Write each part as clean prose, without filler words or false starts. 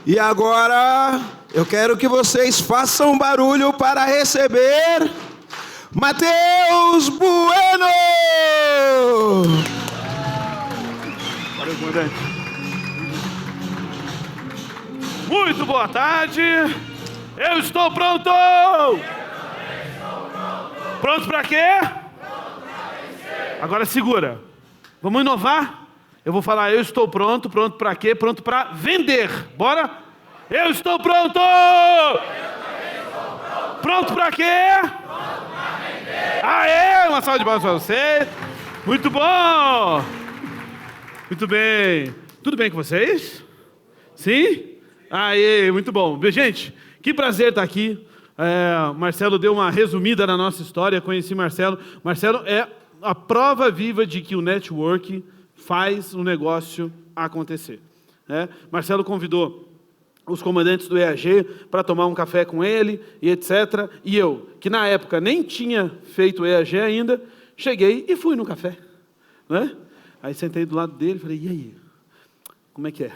E agora eu quero que vocês façam barulho para receber Matheus Bueno! Valeu, comandante. Muito boa tarde. Eu estou pronto! Pronto para quê? Agora segura. Vamos inovar? Eu vou falar, eu estou pronto. Pronto para quê? Pronto para vender. Bora? Eu estou pronto! Pronto para quê? Pronto para vender. Aê! Uma salva de palmas para você. Muito bom! Muito bem. Tudo bem com vocês? Sim? Aê, muito bom. Gente, que prazer estar aqui. Marcelo deu uma resumida na nossa história. Conheci Marcelo. Marcelo é a prova viva de que o network faz o negócio acontecer. Marcelo convidou os comandantes do EAG para tomar um café com ele e etc. E eu, que na época nem tinha feito o EAG ainda, cheguei e fui no café. Aí sentei do lado dele e falei, e aí? Como é que é?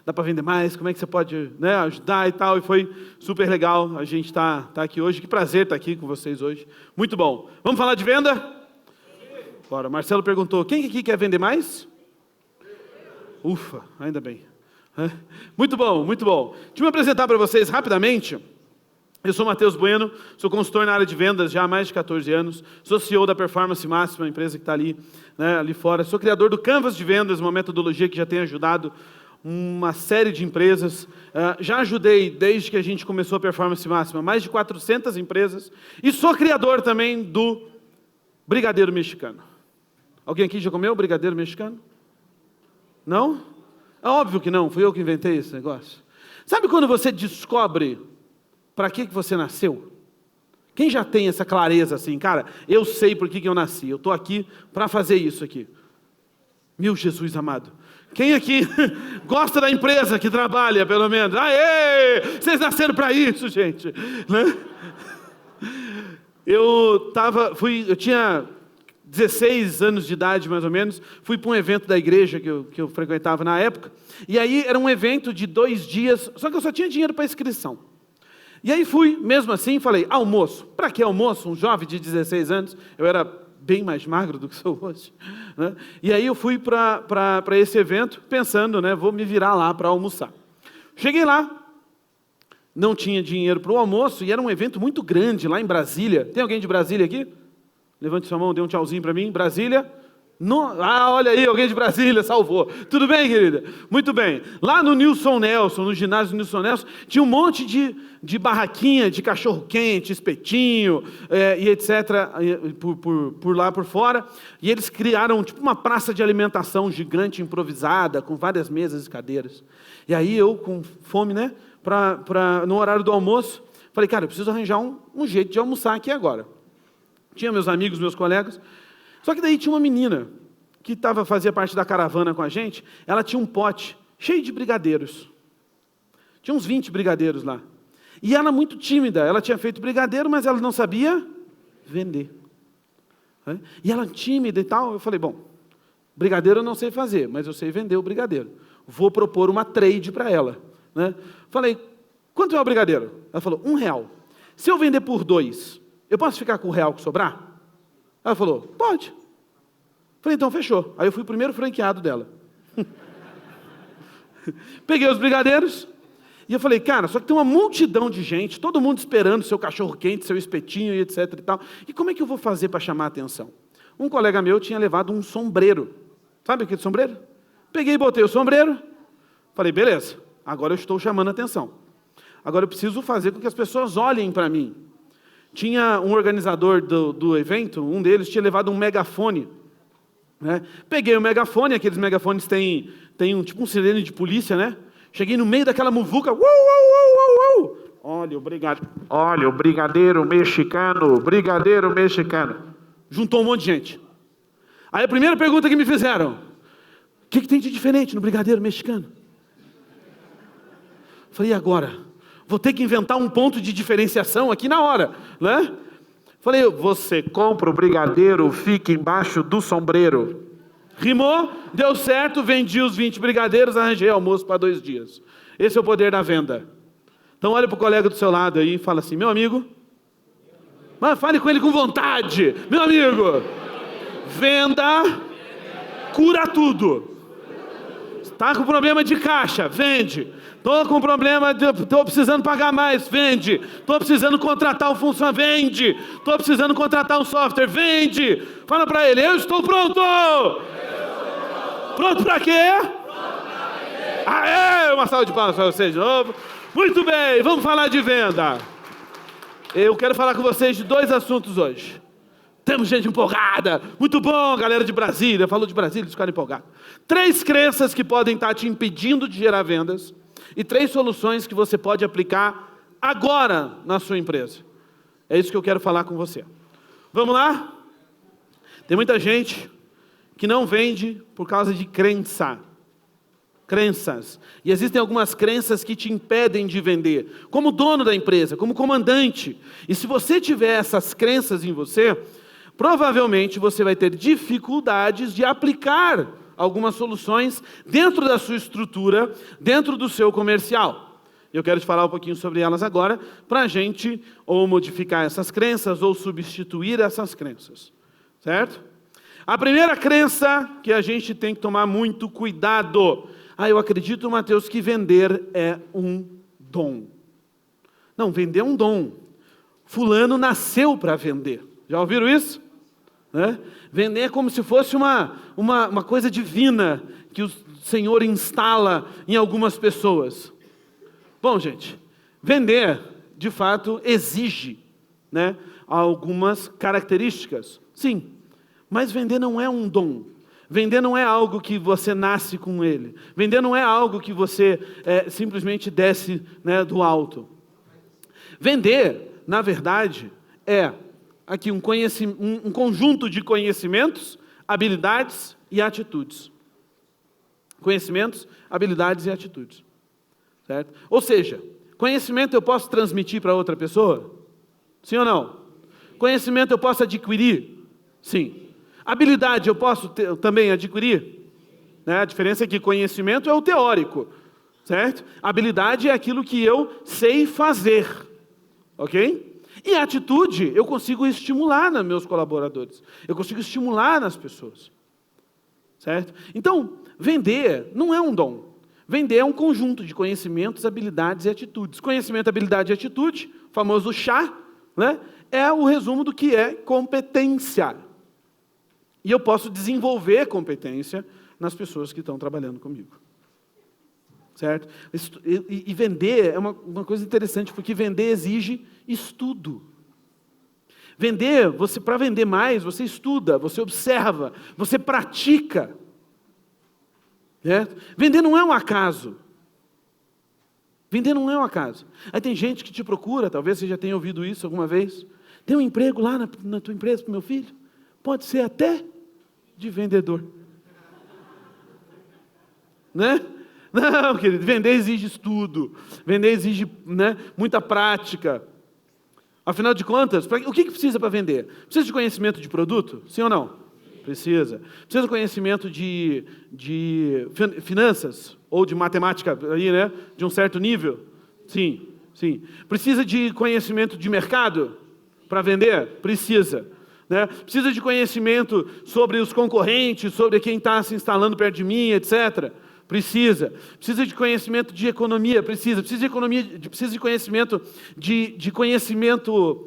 Dá para vender mais? Como é que você pode ajudar e tal? E foi super legal a gente tá aqui hoje. Que prazer estar aqui com vocês hoje. Muito bom. Vamos falar de venda? Bora. Marcelo perguntou, quem aqui quer vender mais? Ufa, ainda bem. Muito bom, muito bom. Deixa eu me apresentar para vocês rapidamente. Eu sou Matheus Bueno, sou consultor na área de vendas já há mais de 14 anos, sou CEO da Performance Máxima, a empresa que está ali, ali fora. Sou criador do Canvas de Vendas, uma metodologia que já tem ajudado uma série de empresas. Já ajudei, desde que a gente começou a Performance Máxima, mais de 400 empresas. E sou criador também do Brigadeiro Mexicano. Alguém aqui já comeu Brigadeiro Mexicano? Não? É óbvio que não, fui eu que inventei esse negócio. Sabe quando você descobre para que você nasceu? Quem já tem essa clareza assim, cara, eu sei por que eu nasci, eu estou aqui para fazer isso aqui. Meu Jesus amado. Quem aqui gosta da empresa que trabalha, pelo menos? Aê! Vocês nasceram para isso, gente. Eu tinha 16 anos de idade, mais ou menos, fui para um evento da igreja que eu frequentava na época, e aí era um evento de 2 dias, só que eu só tinha dinheiro para inscrição. E aí fui, mesmo assim, falei, almoço. Para que almoço? Um jovem de 16 anos, eu era bem mais magro do que sou hoje. E aí eu fui para esse evento, pensando, vou me virar lá para almoçar. Cheguei lá, não tinha dinheiro para o almoço, e era um evento muito grande, lá em Brasília. Tem alguém de Brasília aqui? Levante sua mão, dê um tchauzinho para mim. Brasília? Olha aí, alguém de Brasília salvou. Tudo bem, querida? Muito bem. Lá no Nilson Nelson, no ginásio do Nilson Nelson, tinha um monte de barraquinha, de cachorro-quente, espetinho, e etc., por lá por fora. E eles criaram tipo uma praça de alimentação gigante, improvisada, com várias mesas e cadeiras. E aí eu, com fome, no horário do almoço, falei, cara, eu preciso arranjar um jeito de almoçar aqui agora. Tinha meus amigos, meus colegas. Só que daí tinha uma menina que fazia parte da caravana com a gente. Ela tinha um pote cheio de brigadeiros. Tinha uns 20 brigadeiros lá. E ela muito tímida. Ela tinha feito brigadeiro, mas ela não sabia vender. E ela tímida e tal. Eu falei, bom, brigadeiro eu não sei fazer, mas eu sei vender o brigadeiro. Vou propor uma trade para ela. Falei, quanto é o brigadeiro? Ela falou, R$1. Se eu vender por 2, eu posso ficar com o R$1 que sobrar? Ela falou, pode. Falei, então fechou. Aí eu fui o primeiro franqueado dela. Peguei os brigadeiros e eu falei, cara, só que tem uma multidão de gente, todo mundo esperando seu cachorro-quente, seu espetinho e etc e tal. E como é que eu vou fazer para chamar a atenção? Um colega meu tinha levado um sombreiro. Sabe aquele sombreiro? Peguei e botei o sombreiro. Falei, beleza, agora eu estou chamando a atenção. Agora eu preciso fazer com que as pessoas olhem para mim. Tinha um organizador do evento, um deles tinha levado um megafone. Peguei o megafone, aqueles megafones têm tipo um sirene de polícia, Cheguei no meio daquela muvuca. Olha o brigadeiro mexicano, brigadeiro mexicano. Juntou um monte de gente. Aí a primeira pergunta que me fizeram, o que tem de diferente no brigadeiro mexicano? Falei, e agora? Vou ter que inventar um ponto de diferenciação aqui na hora, Falei, você compra o brigadeiro, fica embaixo do sombreiro. Rimou, deu certo, vendi os 20 brigadeiros, arranjei almoço para 2 dias. Esse é o poder da venda. Então olha para o colega do seu lado aí e fala assim, meu amigo, mas fale com ele com vontade, meu amigo, venda cura tudo. Está com problema de caixa, vende. Estou com problema, estou precisando pagar mais, vende. Estou precisando contratar um funcionário, vende. Estou precisando contratar um software, vende. Fala para ele, eu estou pronto. Pronto para quê? Aê, uma salva de palmas para vocês de novo. Muito bem, vamos falar de venda. Eu quero falar com vocês de 2 assuntos hoje. Temos gente empolgada. Muito bom, galera de Brasília. Falou de Brasília, eles ficaram empolgados. 3 crenças que podem estar te impedindo de gerar vendas e 3 soluções que você pode aplicar agora na sua empresa. É isso que eu quero falar com você. Vamos lá? Tem muita gente que não vende por causa de crenças. E existem algumas crenças que te impedem de vender. Como dono da empresa, como comandante. E se você tiver essas crenças em você, provavelmente você vai ter dificuldades de aplicar algumas soluções dentro da sua estrutura, dentro do seu comercial. Eu quero te falar um pouquinho sobre elas agora, para a gente ou modificar essas crenças ou substituir essas crenças. Certo? A primeira crença que a gente tem que tomar muito cuidado. Eu acredito, Mateus, que vender é um dom. Não, vender é um dom. Fulano nasceu para vender. Já ouviram isso? Vender é como se fosse uma coisa divina que o Senhor instala em algumas pessoas. Bom, gente, vender, de fato, exige algumas características. Sim, mas vender não é um dom. Vender não é algo que você nasce com ele. Vender não é algo que você simplesmente desce do alto. Vender, na verdade, é aqui um conjunto de conhecimentos, habilidades e atitudes. Conhecimentos, habilidades e atitudes. Certo? Ou seja, conhecimento eu posso transmitir para outra pessoa? Sim ou não? Conhecimento eu posso adquirir? Sim. Habilidade eu posso também adquirir? A diferença é que conhecimento é o teórico, certo? Habilidade é aquilo que eu sei fazer, ok? E atitude eu consigo estimular nos meus colaboradores, eu consigo estimular nas pessoas, certo? Então, vender não é um dom. Vender é um conjunto de conhecimentos, habilidades e atitudes. Conhecimento, habilidade e atitude, o famoso chá, é o resumo do que é competência. E eu posso desenvolver competência nas pessoas que estão trabalhando comigo. Certo? E vender é uma coisa interessante, porque vender exige estudo. Vender, para vender mais, você estuda, você observa, você pratica. Certo? Vender não é um acaso. Vender não é um acaso. Aí tem gente que te procura, talvez você já tenha ouvido isso alguma vez. Tem um emprego lá na tua empresa para o meu filho? Pode ser até de vendedor. Não, querido, vender exige estudo. Vender exige muita prática. Afinal de contas, o que precisa para vender? Precisa de conhecimento de produto? Sim ou não? Precisa. Precisa de conhecimento de finanças? Ou de matemática, de um certo nível? Sim, sim. Precisa de conhecimento de mercado para vender? Precisa. Precisa de conhecimento sobre os concorrentes, sobre quem está se instalando perto de mim, etc. Precisa. Precisa de conhecimento de economia? Precisa. Precisa de conhecimento de conhecimento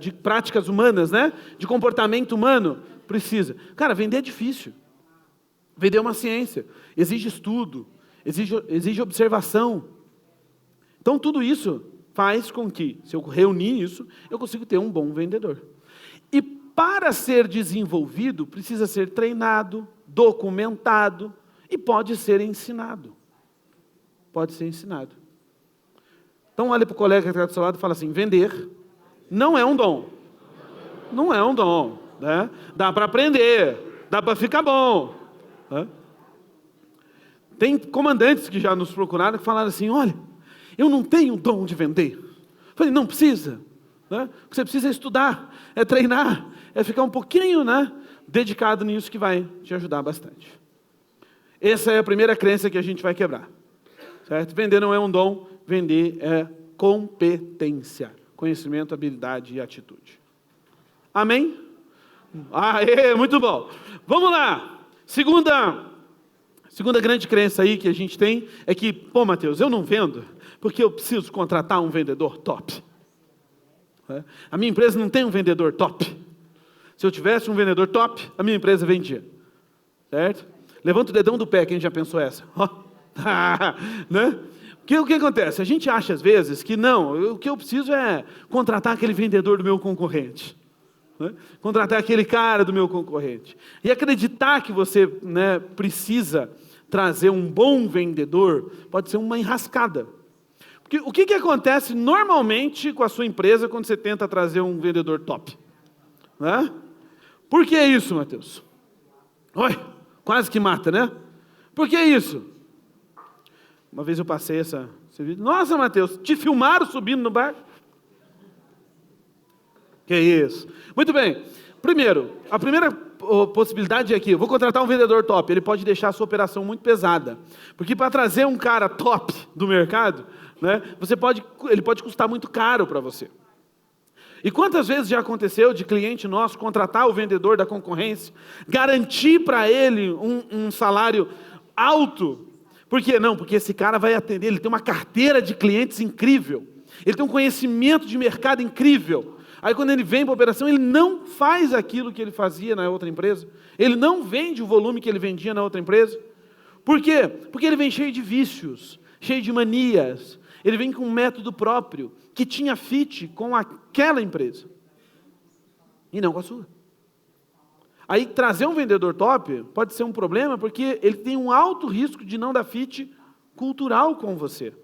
de práticas humanas, de comportamento humano? Precisa. Cara, vender é difícil. Vender é uma ciência. Exige estudo. Exige observação. Então, tudo isso faz com que, se eu reunir isso, eu consigo ter um bom vendedor. E para ser desenvolvido, precisa ser treinado, documentado e pode ser ensinado. Pode ser ensinado. Então, olha para o colega que está do seu lado e fala assim, vender não é um dom. Não é um dom. Dá para aprender, dá para ficar bom. Tem comandantes que já nos procuraram que falaram assim, olha, eu não tenho dom de vender. Eu falei, não precisa. O que você precisa é estudar, é treinar, é ficar um pouquinho dedicado nisso que vai te ajudar bastante. Essa é a primeira crença que a gente vai quebrar. certo? Vender não é um dom, vender é competência, conhecimento, habilidade e atitude. Amém? Aê, muito bom. Vamos lá. Segunda grande crença aí que a gente tem é que, pô, Mateus, eu não vendo porque eu preciso contratar um vendedor top. A minha empresa não tem um vendedor top. Se eu tivesse um vendedor top, a minha empresa vendia. Certo? Levanta o dedão do pé, quem já pensou essa? Né? O que acontece? A gente acha às vezes que não, o que eu preciso é contratar aquele vendedor do meu concorrente. Né? Contratar aquele cara do meu concorrente. E acreditar que você, né, precisa trazer um bom vendedor pode ser uma enrascada. Porque o que acontece normalmente com a sua empresa quando você tenta trazer um vendedor top? Né? Por que isso, Mateus? Oi, quase que mata, né? Por que isso? Uma vez eu passei esse vídeo. Nossa, Mateus, te filmaram subindo no barco? Que isso? Muito bem. Primeiro, a primeira possibilidade é que eu vou contratar um vendedor top. Ele pode deixar a sua operação muito pesada. Porque para trazer um cara top do mercado, né, ele pode custar muito caro para você. E quantas vezes já aconteceu de cliente nosso contratar o vendedor da concorrência, garantir para ele um salário alto? Por quê? Não, porque esse cara vai atender, ele tem uma carteira de clientes incrível. Ele tem um conhecimento de mercado incrível. Aí quando ele vem para a operação, ele não faz aquilo que ele fazia na outra empresa. Ele não vende o volume que ele vendia na outra empresa. Por quê? Porque ele vem cheio de vícios, cheio de manias. Ele vem com um método próprio, que tinha fit com aquela empresa. E não com a sua. Aí trazer um vendedor top pode ser um problema, porque ele tem um alto risco de não dar fit cultural com você.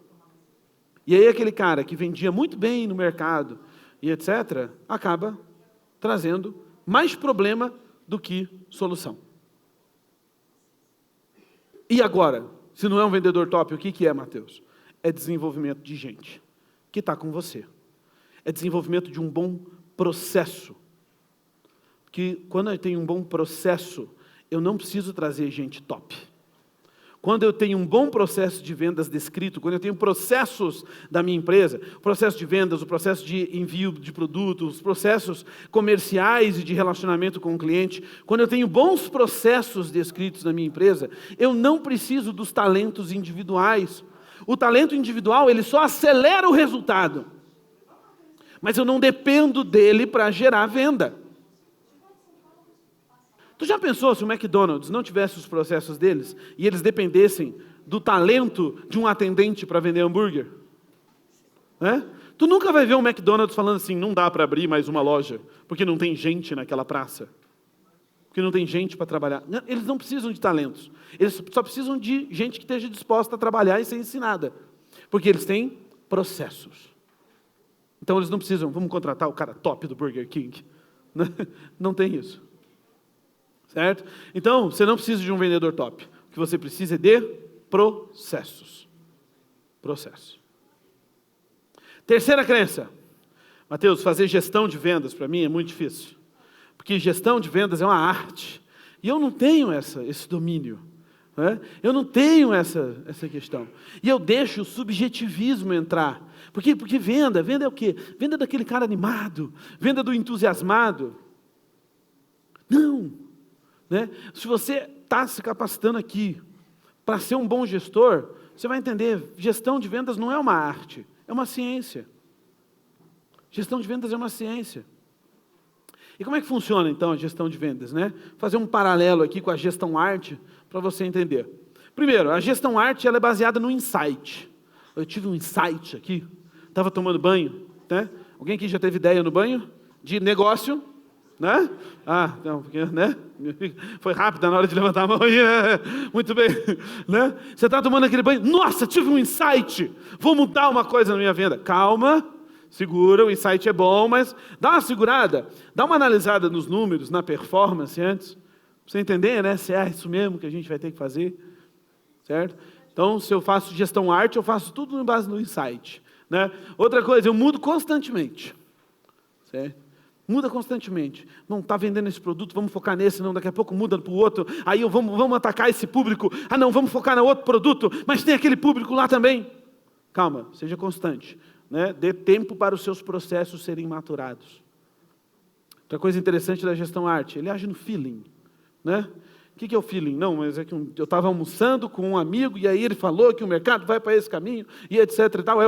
E aí aquele cara que vendia muito bem no mercado, e etc., acaba trazendo mais problema do que solução. E agora, se não é um vendedor top, o que é, Mateus? É desenvolvimento de gente que está com você. É desenvolvimento de um bom processo. Que quando eu tenho um bom processo, eu não preciso trazer gente top. Quando eu tenho um bom processo de vendas descrito, quando eu tenho processos da minha empresa, o processo de vendas, o processo de envio de produtos, os processos comerciais e de relacionamento com o cliente, quando eu tenho bons processos descritos na minha empresa, eu não preciso dos talentos individuais. O talento individual, ele só acelera o resultado. Mas eu não dependo dele para gerar venda. Tu já pensou se o McDonald's não tivesse os processos deles e eles dependessem do talento de um atendente para vender hambúrguer? Né? Tu nunca vai ver um McDonald's falando assim, não dá para abrir mais uma loja, porque não tem gente naquela praça. Porque não tem gente para trabalhar. Eles não precisam de talentos. Eles só precisam de gente que esteja disposta a trabalhar e ser ensinada. Porque eles têm processos. Então eles não precisam, vamos contratar o cara top do Burger King. Não tem isso. Certo? Então, você não precisa de um vendedor top. O que você precisa é de processos. Processos. Terceira crença. Mateus, fazer gestão de vendas para mim é muito difícil. Porque gestão de vendas é uma arte. E eu não tenho esse domínio. Né? Eu não tenho essa questão. E eu deixo o subjetivismo entrar. Porque venda é o quê? Venda daquele cara animado. Venda do entusiasmado. Não. Né? Se você está se capacitando aqui para ser um bom gestor, você vai entender, gestão de vendas não é uma arte, é uma ciência. Gestão de vendas é uma ciência. E como é que funciona então a gestão de vendas? Né? Fazer um paralelo aqui com a gestão arte para você entender. Primeiro, a gestão arte ela é baseada no insight. Eu tive um insight aqui, estava tomando banho. Né? Alguém aqui já teve ideia no banho? De negócio? Né? Ah, não, porque, né? Foi rápido na hora de levantar a mão. Muito bem. Né? Você está tomando aquele banho. Nossa, tive um insight. Vou mudar uma coisa na minha venda. Calma, segura, o insight é bom, mas dá uma segurada. Dá uma analisada nos números, na performance antes. Pra você entender, né? Se é isso mesmo que a gente vai ter que fazer. Certo? Então, se eu faço gestão arte, eu faço tudo em base no insight. Né? Outra coisa, eu mudo constantemente. Certo? Muda constantemente. Não está vendendo esse produto, vamos focar nesse, não, daqui a pouco muda para o outro, aí vamos atacar esse público, não, vamos focar no outro produto, mas tem aquele público lá também. Calma, seja constante, né? Dê tempo para os seus processos serem maturados. Outra coisa interessante da gestão arte, ele age no feeling, né? O que é o feeling? Não, mas é que eu estava almoçando com um amigo e aí ele falou que o mercado vai para esse caminho e etc e tal,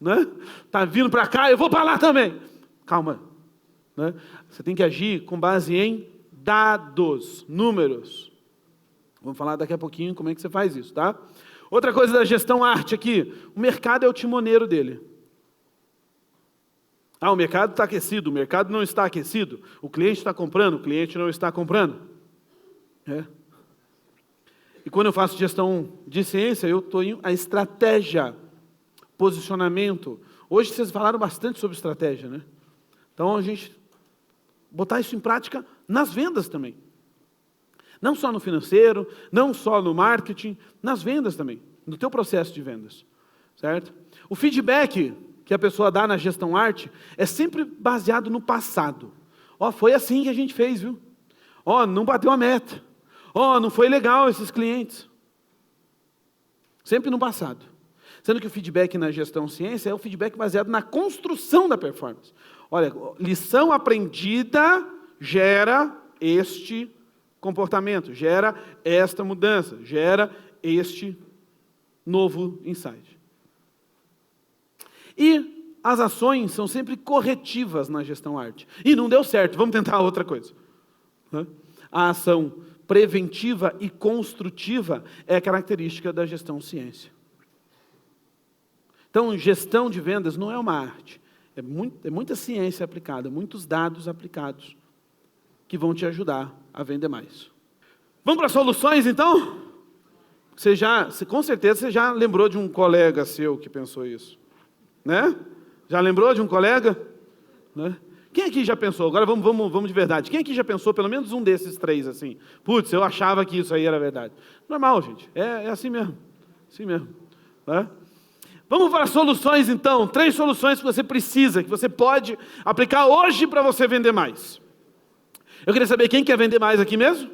né? Tá vindo para cá, eu vou para lá também. Calma, né? Você tem que agir com base em dados, números. Vamos falar daqui a pouquinho como é que você faz isso, tá? Outra coisa da gestão arte aqui, o mercado é o timoneiro dele. O mercado está aquecido, o mercado não está aquecido, o cliente está comprando, o cliente não está comprando. E quando eu faço gestão de ciência, eu estou em a estratégia, posicionamento. Hoje vocês falaram bastante sobre estratégia, né? Então a gente botar isso em prática nas vendas também. Não só no financeiro, não só no marketing, nas vendas também, no teu processo de vendas, certo? O feedback que a pessoa dá na gestão arte é sempre baseado no passado. Foi assim que a gente fez, viu? Não bateu a meta. Não foi legal esses clientes. Sempre no passado. Sendo que o feedback na gestão ciência é o feedback baseado na construção da performance. Olha, lição aprendida gera este comportamento, gera esta mudança, gera este novo insight. E as ações são sempre corretivas na gestão arte. E não deu certo, vamos tentar outra coisa. A ação preventiva e construtiva é característica da gestão ciência. Então, gestão de vendas não é uma arte, é muita ciência aplicada, muitos dados aplicados que vão te ajudar a vender mais. Vamos para soluções, então? Com certeza você já lembrou de um colega seu que pensou isso, né? Já lembrou de um colega? Né? Quem aqui já pensou? Agora vamos de verdade. Quem aqui já pensou pelo menos um desses três assim? Putz, eu achava que isso aí era verdade. Normal, gente. É assim mesmo. Assim mesmo. Né? Vamos para soluções, então. 3 soluções que você precisa, que você pode aplicar hoje para você vender mais. Eu queria saber quem quer vender mais aqui mesmo?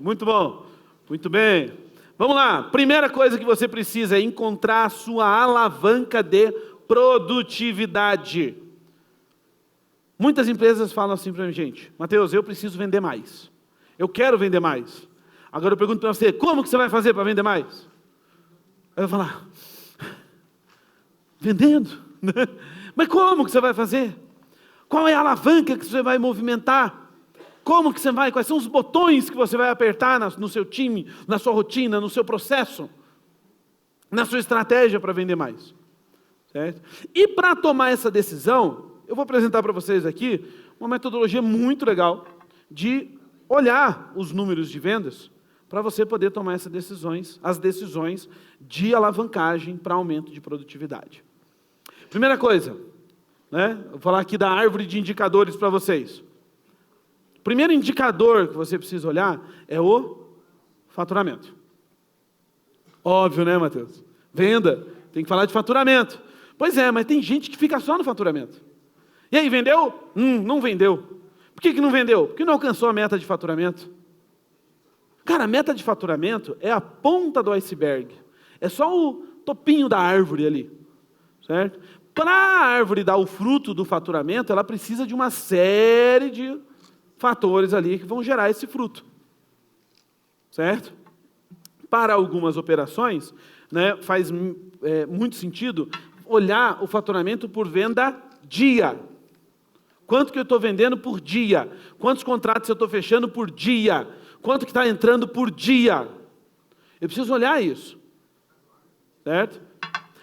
Muito bom. Muito bem. Vamos lá. Primeira coisa que você precisa é encontrar a sua alavanca de produtividade. Muitas empresas falam assim para mim, gente, Mateus, eu preciso vender mais. Eu quero vender mais. Agora eu pergunto para você, como que você vai fazer para vender mais? Aí eu vou falar, vendendo. Mas como que você vai fazer? Qual é a alavanca que você vai movimentar? Como que você vai? Quais são os botões que você vai apertar no seu time, na sua rotina, no seu processo, na sua estratégia para vender mais? Certo? E para tomar essa decisão, eu vou apresentar para vocês aqui uma metodologia muito legal de olhar os números de vendas para você poder tomar as decisões de alavancagem para aumento de produtividade. Primeira coisa, né? Vou falar aqui da árvore de indicadores para vocês. O primeiro indicador que você precisa olhar é o faturamento. Óbvio, né, Mateus? Venda, tem que falar de faturamento. Pois é, mas tem gente que fica só no faturamento. E aí, vendeu? Não vendeu. Por que não vendeu? Porque não alcançou a meta de faturamento. Cara, a meta de faturamento é a ponta do iceberg. É só o topinho da árvore ali. Certo? Para a árvore dar o fruto do faturamento, ela precisa de uma série de fatores ali que vão gerar esse fruto. Certo? Para algumas operações, né, faz muito sentido olhar o faturamento por venda dia. Quanto que eu estou vendendo por dia? Quantos contratos eu estou fechando por dia? Quanto que está entrando por dia? Eu preciso olhar isso. Certo?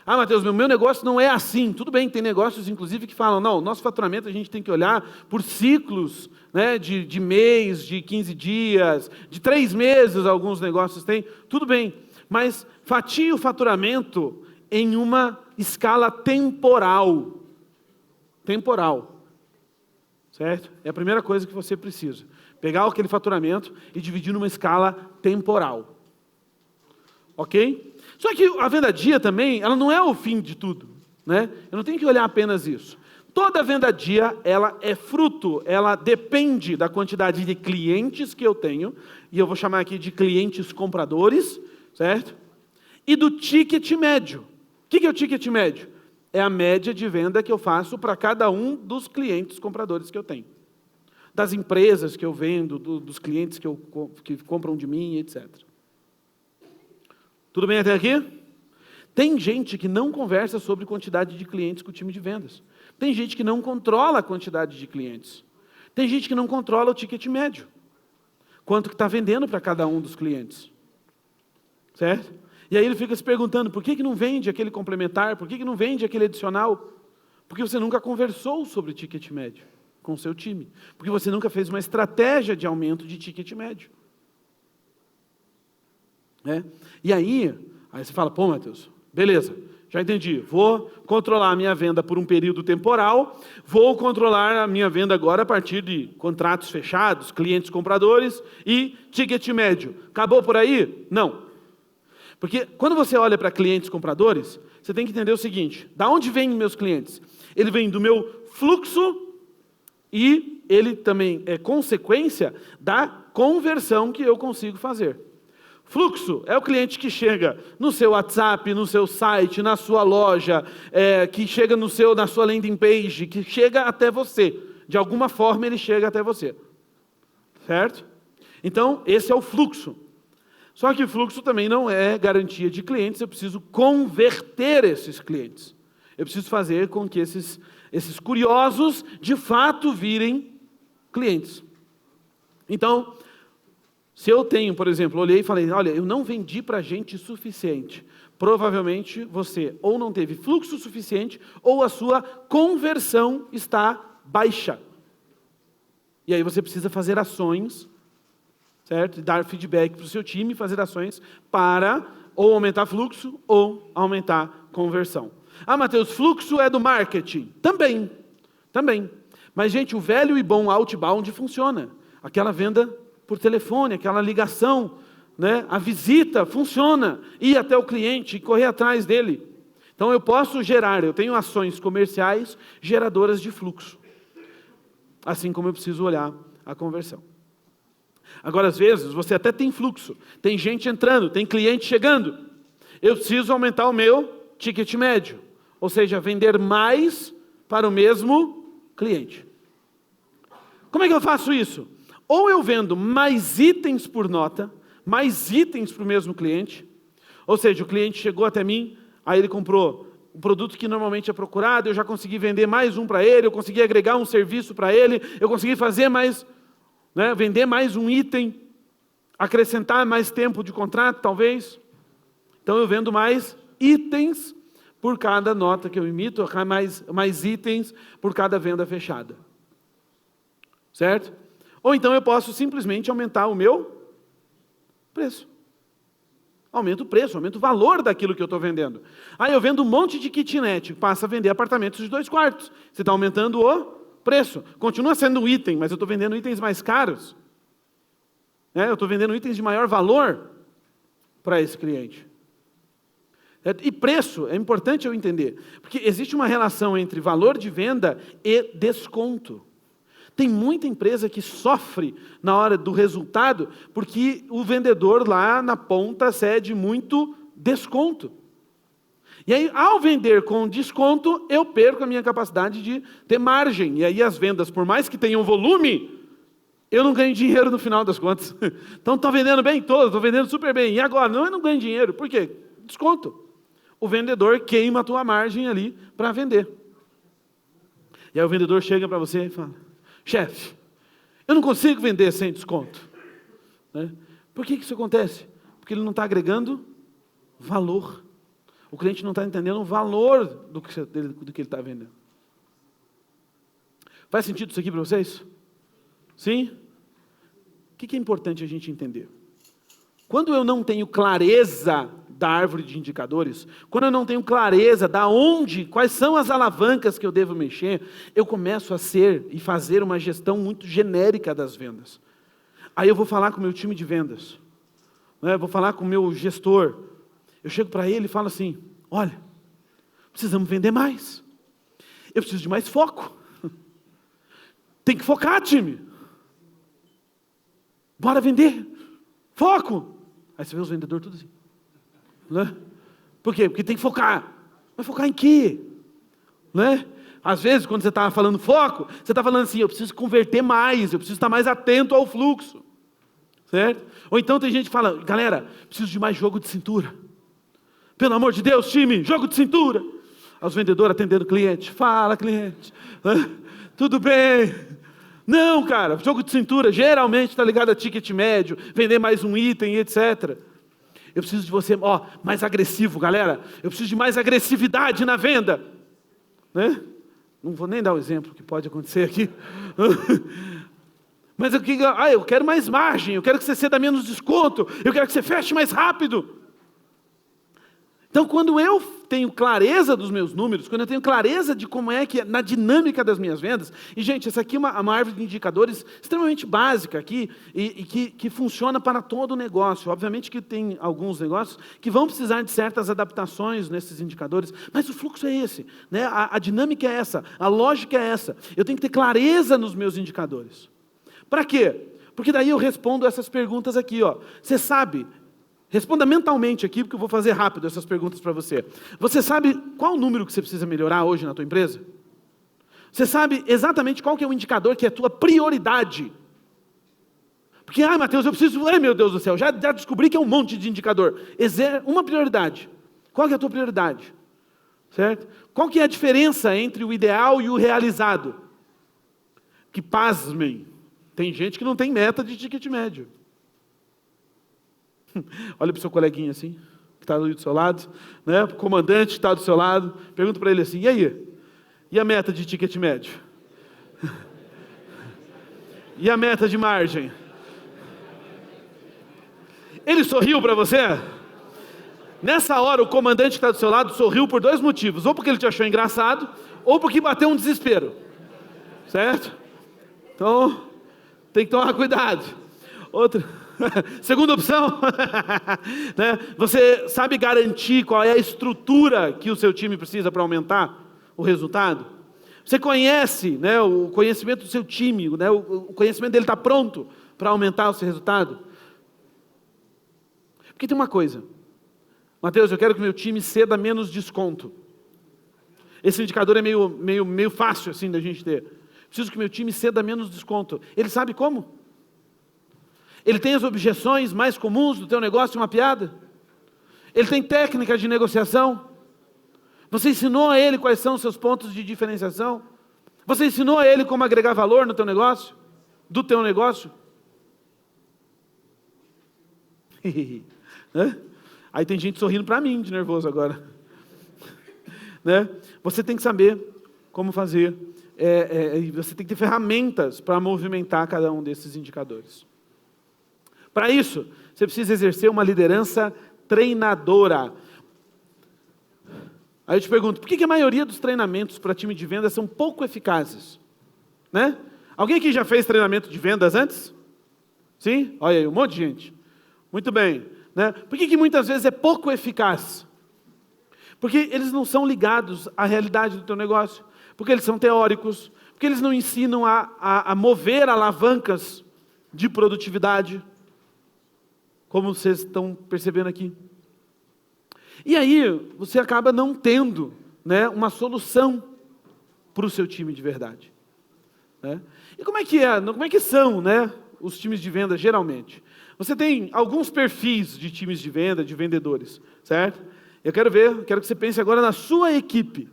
Mateus, meu negócio não é assim. Tudo bem, tem negócios, inclusive, que falam, não, nosso faturamento a gente tem que olhar por ciclos, né, de mês, de 15 dias, de 3 meses, alguns negócios têm. Tudo bem, mas fatie o faturamento em uma escala temporal. Temporal. Certo? É a primeira coisa que você precisa. Pegar aquele faturamento e dividir numa escala temporal. Ok? Só que a venda dia também, ela não é o fim de tudo. Né? Eu não tenho que olhar apenas isso. Toda vendadia, ela é fruto, ela depende da quantidade de clientes que eu tenho, e eu vou chamar aqui de clientes compradores, certo? E do ticket médio. O que é o ticket médio? É a média de venda que eu faço para cada um dos clientes compradores que eu tenho. Das empresas que eu vendo, dos clientes que compram de mim, etc. Tudo bem até aqui? Tem gente que não conversa sobre quantidade de clientes com o time de vendas. Tem gente que não controla a quantidade de clientes. Tem gente que não controla o ticket médio. Quanto que está vendendo para cada um dos clientes. Certo? E aí ele fica se perguntando, por que não vende aquele complementar? Por que não vende aquele adicional? Porque você nunca conversou sobre o ticket médio com o seu time. Porque você nunca fez uma estratégia de aumento de ticket médio. E aí você fala, pô, Mateus, beleza, já entendi, vou controlar a minha venda por um período temporal, vou controlar a minha venda agora a partir de contratos fechados, clientes compradores e ticket médio. Acabou por aí? Não. Porque quando você olha para clientes compradores, você tem que entender o seguinte, da onde vêm meus clientes? Ele vem do meu fluxo e ele também é consequência da conversão que eu consigo fazer. Fluxo é o cliente que chega no seu WhatsApp, no seu site, na sua loja, que chega na sua landing page, que chega até você. De alguma forma ele chega até você. Certo? Então, esse é o fluxo. Só que o fluxo também não é garantia de clientes, eu preciso converter esses clientes. Eu preciso fazer com que esses curiosos, de fato, virem clientes. Então, se eu tenho, por exemplo, olhei e falei, olha, eu não vendi para gente suficiente. Provavelmente você ou não teve fluxo suficiente, ou a sua conversão está baixa. E aí você precisa fazer ações, certo? Dar feedback para o seu time, fazer ações para ou aumentar fluxo ou aumentar conversão. Ah, Mateus, fluxo é do marketing? Também. Mas, gente, o velho e bom outbound funciona. Aquela venda por telefone, aquela ligação, né? A visita funciona. Ir até o cliente e correr atrás dele. Então, eu tenho ações comerciais geradoras de fluxo. Assim como eu preciso olhar a conversão. Agora, às vezes, você até tem fluxo. Tem gente entrando, tem cliente chegando. Eu preciso aumentar o meu ticket médio. Ou seja, vender mais para o mesmo cliente. Como é que eu faço isso? Ou eu vendo mais itens por nota, mais itens para o mesmo cliente. Ou seja, o cliente chegou até mim, aí ele comprou um produto que normalmente é procurado, eu já consegui vender mais um para ele, eu consegui agregar um serviço para ele, eu consegui fazer mais, vender mais um item, acrescentar mais tempo de contrato, talvez. Então eu vendo mais itens por cada nota que eu emito, mais itens por cada venda fechada. Certo? Ou então eu posso simplesmente aumentar o meu preço. Aumento o preço, aumento o valor daquilo que eu estou vendendo. Aí eu vendo um monte de kitnet, passa a vender apartamentos de 2 quartos. Você está aumentando o preço. Continua sendo um item, mas eu estou vendendo itens mais caros. Eu estou vendendo itens de maior valor para esse cliente. E preço, é importante eu entender. Porque existe uma relação entre valor de venda e desconto. Tem muita empresa que sofre na hora do resultado porque o vendedor lá na ponta cede muito desconto. E aí, ao vender com desconto, eu perco a minha capacidade de ter margem. E aí as vendas, por mais que tenham volume, eu não ganho dinheiro no final das contas. Então, estou vendendo bem todo, estou vendendo super bem. E agora? Não, eu não ganho dinheiro. Por quê? Desconto. O vendedor queima a tua margem ali para vender. E aí o vendedor chega para você e fala, chefe, eu não consigo vender sem desconto. Por que isso acontece? Porque ele não está agregando valor. O cliente não está entendendo o valor do que ele está vendendo. Faz sentido isso aqui para vocês? Sim? O que é importante a gente entender? Quando eu não tenho clareza da árvore de indicadores, quando eu não tenho clareza quais são as alavancas que eu devo mexer, eu começo a ser e fazer uma gestão muito genérica das vendas. Aí eu vou falar com o meu time de vendas, vou falar com o meu gestor, eu chego para ele e falo assim, olha, precisamos vender mais. Eu preciso de mais foco. Tem que focar, time. Bora vender. Foco. Aí você vê os vendedores tudo assim. Né? Por quê? Porque tem que focar. Mas focar em quê? Né? Às vezes, quando você está falando foco, você está falando assim, eu preciso converter mais, eu preciso estar mais atento ao fluxo. Certo? Ou então tem gente que fala, galera, preciso de mais jogo de cintura. Pelo amor de Deus, time, jogo de cintura. Aí os vendedores atendendo o cliente. Fala, cliente. Tudo bem. Não, cara, jogo de cintura geralmente está ligado a ticket médio, vender mais um item, etc. Eu preciso de você, mais agressivo, galera. Eu preciso de mais agressividade na venda. Né? Não vou nem dar o exemplo que pode acontecer aqui. Mas eu quero mais margem, eu quero que você ceda menos desconto, eu quero que você feche mais rápido. Então, quando eu tenho clareza dos meus números, quando eu tenho clareza de como é que é na dinâmica das minhas vendas, e gente, essa aqui é uma árvore de indicadores extremamente básica aqui, e que funciona para todo o negócio. Obviamente que tem alguns negócios que vão precisar de certas adaptações nesses indicadores, mas o fluxo é esse, né? A dinâmica é essa, a lógica é essa. Eu tenho que ter clareza nos meus indicadores. Para quê? Porque daí eu respondo essas perguntas aqui, Você sabe... Responda mentalmente aqui, porque eu vou fazer rápido essas perguntas para você. Você sabe qual o número que você precisa melhorar hoje na tua empresa? Você sabe exatamente qual que é o indicador que é a tua prioridade? Porque, Mateus, eu preciso... meu Deus do céu, já descobri que é um monte de indicador. Uma prioridade. Qual que é a tua prioridade? Certo? Qual que é a diferença entre o ideal e o realizado? Que, pasmem, tem gente que não tem meta de ticket médio. Olha para o seu coleguinha assim, que está ali do seu lado, né? O comandante que está do seu lado, pergunta para ele assim, e aí? E a meta de ticket médio? E a meta de margem? Ele sorriu para você? Nessa hora, o comandante que está do seu lado sorriu por 2 motivos, ou porque ele te achou engraçado, ou porque bateu um desespero. Certo? Então, tem que tomar cuidado. Segunda opção, né? Você sabe garantir qual é a estrutura que o seu time precisa para aumentar o resultado? Você conhece, né, o conhecimento do seu time, né, o conhecimento dele está pronto para aumentar o seu resultado? Porque tem uma coisa, Mateus, eu quero que meu time ceda menos desconto. Esse indicador é meio fácil assim da gente ter. Preciso que meu time ceda menos desconto. Ele sabe como? Ele tem as objeções mais comuns do teu negócio mapeada? Ele tem técnicas de negociação? Você ensinou a ele quais são os seus pontos de diferenciação? Você ensinou a ele como agregar valor no teu negócio? Do teu negócio? Aí tem gente sorrindo para mim de nervoso agora. Né? Você tem que saber como fazer. Você tem que ter ferramentas para movimentar cada um desses indicadores. Para isso, você precisa exercer uma liderança treinadora. Aí eu te pergunto, por que a maioria dos treinamentos para time de vendas são pouco eficazes? Né? Alguém aqui já fez treinamento de vendas antes? Sim? Olha aí, um monte de gente. Muito bem. Né? Por que muitas vezes é pouco eficaz? Porque eles não são ligados à realidade do teu negócio. Porque eles são teóricos. Porque eles não ensinam a mover alavancas de produtividade. Como vocês estão percebendo aqui. E aí, você acaba não tendo, né, uma solução para o seu time de verdade. Né? E como é que são, né, os times de venda geralmente? Você tem alguns perfis de times de venda, de vendedores, certo? Eu quero que você pense agora na sua equipe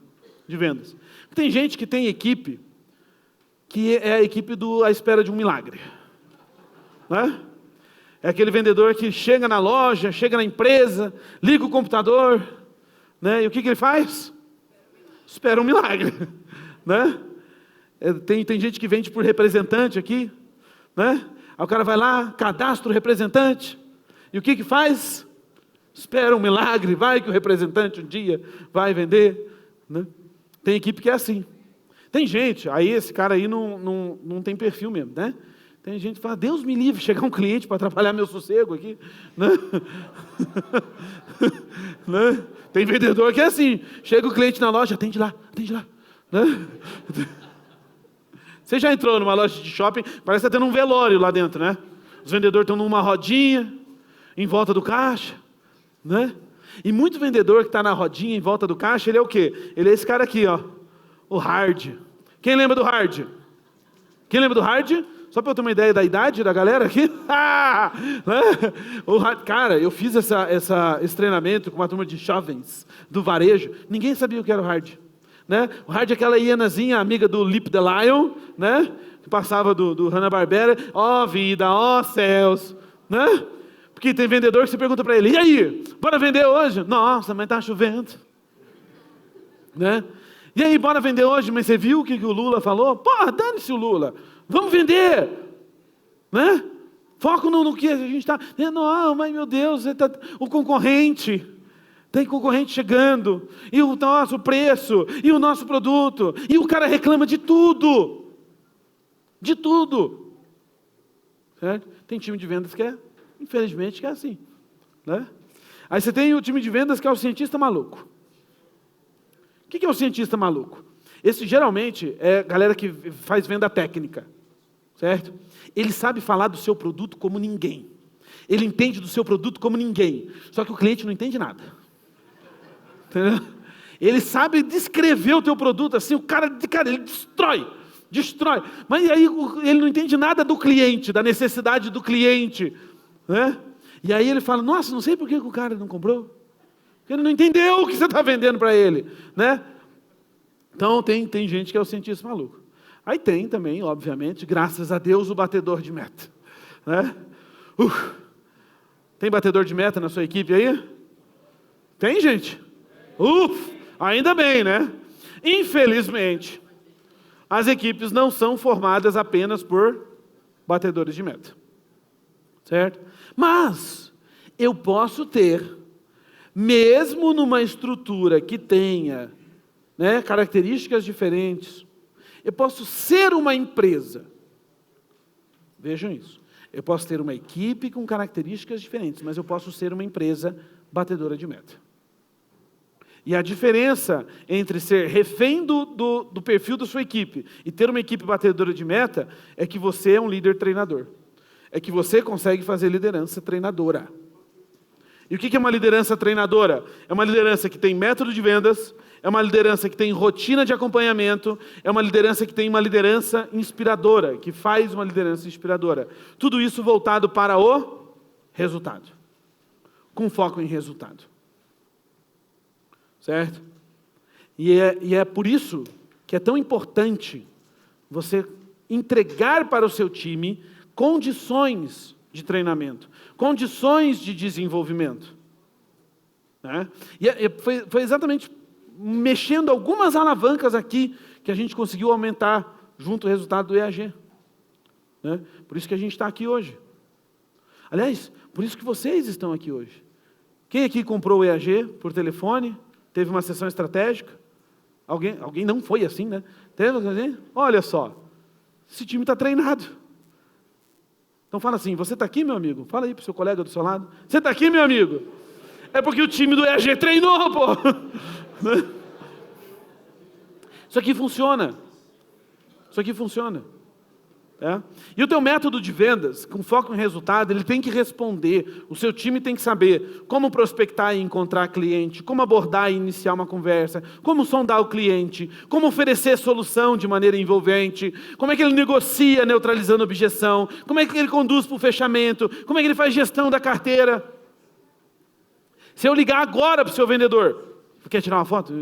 de vendas. Tem gente que tem equipe, que é a equipe à espera de um milagre. Né? É aquele vendedor que chega na loja, chega na empresa, liga o computador, né? E o que ele faz? Espera um milagre. Né? Tem gente que vende por representante aqui, né? Aí o cara vai lá, cadastra o representante, e o que faz? Espera um milagre, vai que o representante um dia vai vender. Né? Tem equipe que é assim. Tem gente, aí esse cara aí não tem perfil mesmo, né? Tem gente que fala, Deus me livre, chegar um cliente para atrapalhar meu sossego aqui. Né? Né? Tem vendedor que é assim, chega o cliente na loja, atende lá. Né? Você já entrou numa loja de shopping, parece que está tendo um velório lá dentro, né? Os vendedores estão numa rodinha, em volta do caixa, né? E muito vendedor que está na rodinha, em volta do caixa, ele é o quê? Ele é esse cara aqui, ó, o hard. Quem lembra do hard? Quem lembra do hard? Só para eu ter uma ideia da idade da galera aqui. Cara, eu fiz esse treinamento com uma turma de jovens do varejo. Ninguém sabia o que era o hard. Né? O hard é aquela hienazinha, amiga do Lip the Lion, né? Que passava do Hanna-Barbera. Ó vida, ó céus. Né? Porque tem vendedor que você pergunta para ele, e aí, bora vender hoje? Nossa, mas tá chovendo. Né? E aí, bora vender hoje? Mas você viu o que o Lula falou? Porra, dane-se o Lula. Vamos vender. Né? Foco no que a gente está... Não, mas meu Deus, o concorrente... Tem concorrente chegando, e o nosso preço, e o nosso produto, e o cara reclama de tudo. De tudo. Certo? Tem time de vendas que infelizmente, é assim. Né? Aí você tem o time de vendas que é o cientista maluco. O que é o cientista maluco? Esse geralmente é a galera que faz venda técnica. Certo? Ele sabe falar do seu produto como ninguém. Ele entende do seu produto como ninguém. Só que o cliente não entende nada. Entendeu? Ele sabe descrever o teu produto assim, o cara ele destrói, mas aí ele não entende nada do cliente, da necessidade do cliente, né? E aí ele fala, nossa, não sei por que o cara não comprou, porque ele não entendeu o que você está vendendo para ele, né? Então tem gente que é o cientista maluco. Aí tem também, obviamente, graças a Deus, o batedor de meta, né? Tem batedor de meta na sua equipe aí? Tem, gente? Ainda bem, né? Infelizmente, as equipes não são formadas apenas por batedores de meta. Certo? Mas, eu posso ter, mesmo numa estrutura que tenha, né, características diferentes, eu posso ser uma empresa. Vejam isso. Eu posso ter uma equipe com características diferentes, mas eu posso ser uma empresa batedora de meta. E a diferença entre ser refém do perfil da sua equipe e ter uma equipe batedora de meta é que você é um líder treinador. É que você consegue fazer liderança treinadora. E o que é uma liderança treinadora? É uma liderança que tem método de vendas, é uma liderança que tem rotina de acompanhamento, é uma liderança que tem uma liderança inspiradora, que faz uma liderança inspiradora. Tudo isso voltado para o resultado. Com foco em resultado. Certo? E é por isso que é tão importante você entregar para o seu time condições de treinamento, condições de desenvolvimento. Né? Foi exatamente mexendo algumas alavancas aqui que a gente conseguiu aumentar junto o resultado do EAG. Né? Por isso que a gente está aqui hoje. Aliás, por isso que vocês estão aqui hoje. Quem aqui comprou o EAG por telefone? Teve uma sessão estratégica? Alguém não foi assim, né? Teve assim? Olha só, esse time está treinado. Então fala assim, você está aqui, meu amigo? Fala aí para o seu colega do seu lado. Você está aqui, meu amigo? É porque o time do EAG treinou, pô. Isso aqui funciona. Isso aqui funciona. É? E o teu método de vendas, com foco em resultado, ele tem que responder, o seu time tem que saber como prospectar e encontrar cliente, como abordar e iniciar uma conversa, como sondar o cliente, como oferecer solução de maneira envolvente, como é que ele negocia neutralizando objeção, como é que ele conduz para o fechamento, como é que ele faz gestão da carteira. Se eu ligar agora para o seu vendedor, quer tirar uma foto?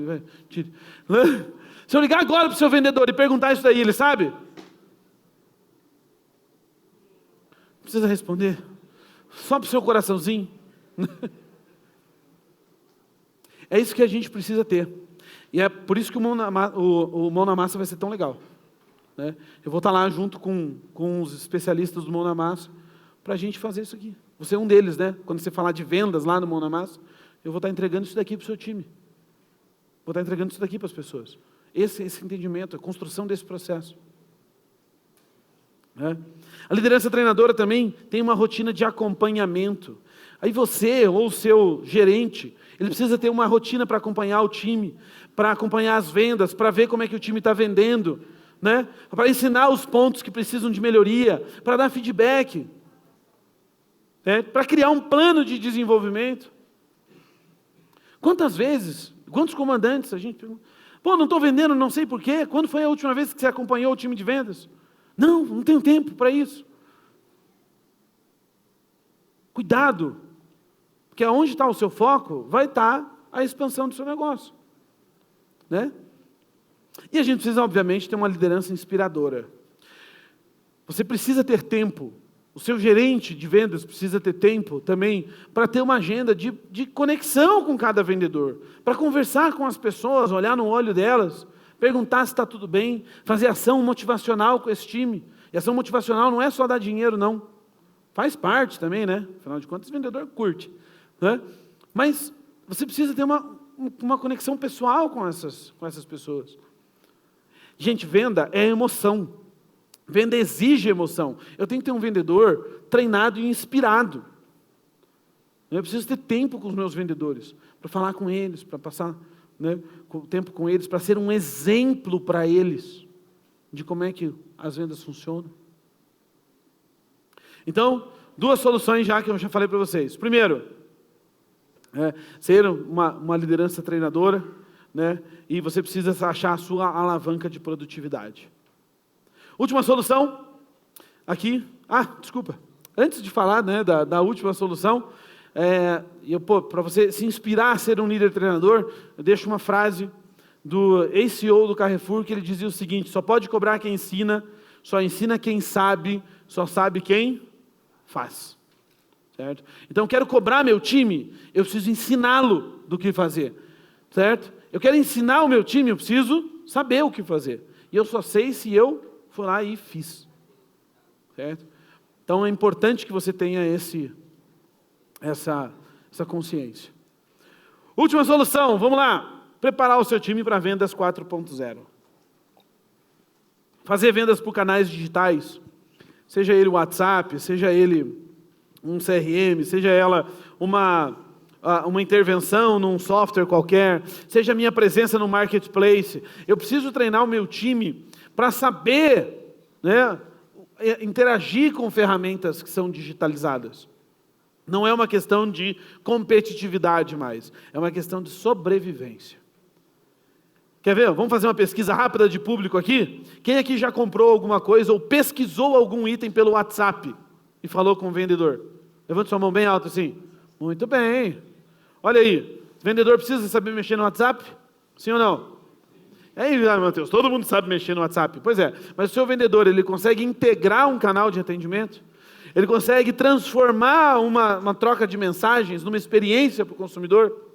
Tire. Se eu ligar agora para o seu vendedor e perguntar isso daí, ele sabe? Precisa responder? Só para o seu coraçãozinho? É isso que a gente precisa ter. E é por isso que o Mão na Massa vai ser tão legal. Né? Eu vou estar lá junto com os especialistas do Mão na Massa para a gente fazer isso aqui. Você é um deles, né? Quando você falar de vendas lá no Mão na Massa, eu vou estar entregando isso daqui para o seu time. Vou estar entregando isso daqui para as pessoas. Esse entendimento, a construção desse processo. A liderança treinadora também tem uma rotina de acompanhamento. Aí você ou o seu gerente, Ele precisa ter uma rotina para acompanhar o time, para acompanhar as vendas, para ver como é que o time está vendendo, né? Para ensinar os pontos que precisam de melhoria, para dar feedback, né? Para criar um plano de desenvolvimento. Quantas vezes, quantos comandantes a gente pergunta, pô, não estou vendendo, não sei porquê, quando foi a última vez que você acompanhou o time de vendas? Não tenho tempo para isso. Cuidado, porque onde está o seu foco, vai estar a expansão do seu negócio, né? E a gente precisa, obviamente, ter uma liderança inspiradora. Você precisa ter tempo, o seu gerente de vendas precisa ter tempo também para ter uma agenda de conexão com cada vendedor, para conversar com as pessoas, olhar no olho delas, perguntar se está tudo bem, fazer ação motivacional com esse time. E ação motivacional não é só dar dinheiro, não. Faz parte também, né? Afinal de contas, o vendedor curte, né? Mas você precisa ter uma conexão pessoal com essas pessoas. Gente, venda é emoção. Venda exige emoção. Eu tenho que ter um vendedor treinado e inspirado. Eu preciso ter tempo com os meus vendedores, para falar com eles, para passar, né, tempo com eles, para ser um exemplo para eles de como é que as vendas funcionam. Então, duas soluções já que eu já falei para vocês. Primeiro, ser uma liderança treinadora, né? E você precisa achar a sua alavanca de produtividade. Última solução, aqui. Desculpa. Antes de falar, né, da última solução, para você se inspirar a ser um líder treinador, eu deixo uma frase do ex-CEO do Carrefour, que ele dizia o seguinte: só pode cobrar quem ensina, só ensina quem sabe, só sabe quem faz. Certo? Então, eu quero cobrar meu time, eu preciso ensiná-lo do que fazer. Certo? Eu quero ensinar o meu time, eu preciso saber o que fazer. E eu só sei se eu for lá e fiz. Certo? Então, é importante que você tenha essa consciência. Última solução, vamos lá. Preparar o seu time para vendas 4.0. Fazer vendas por canais digitais. Seja ele o WhatsApp, seja ele um CRM, seja ela uma intervenção num software qualquer, seja a minha presença no marketplace. Eu preciso treinar o meu time para saber, né, interagir com ferramentas que são digitalizadas. Não é uma questão de competitividade mais, é uma questão de sobrevivência. Quer ver? Vamos fazer uma pesquisa rápida de público aqui? Quem aqui já comprou alguma coisa ou pesquisou algum item pelo WhatsApp e falou com o vendedor? Levante sua mão bem alto assim. Muito bem. Olha aí, o vendedor precisa saber mexer no WhatsApp? Sim ou não? E aí, Matheus, todo mundo sabe mexer no WhatsApp. Pois é, mas o seu vendedor, ele consegue integrar um canal de atendimento? Ele consegue transformar uma troca de mensagens numa experiência para o consumidor?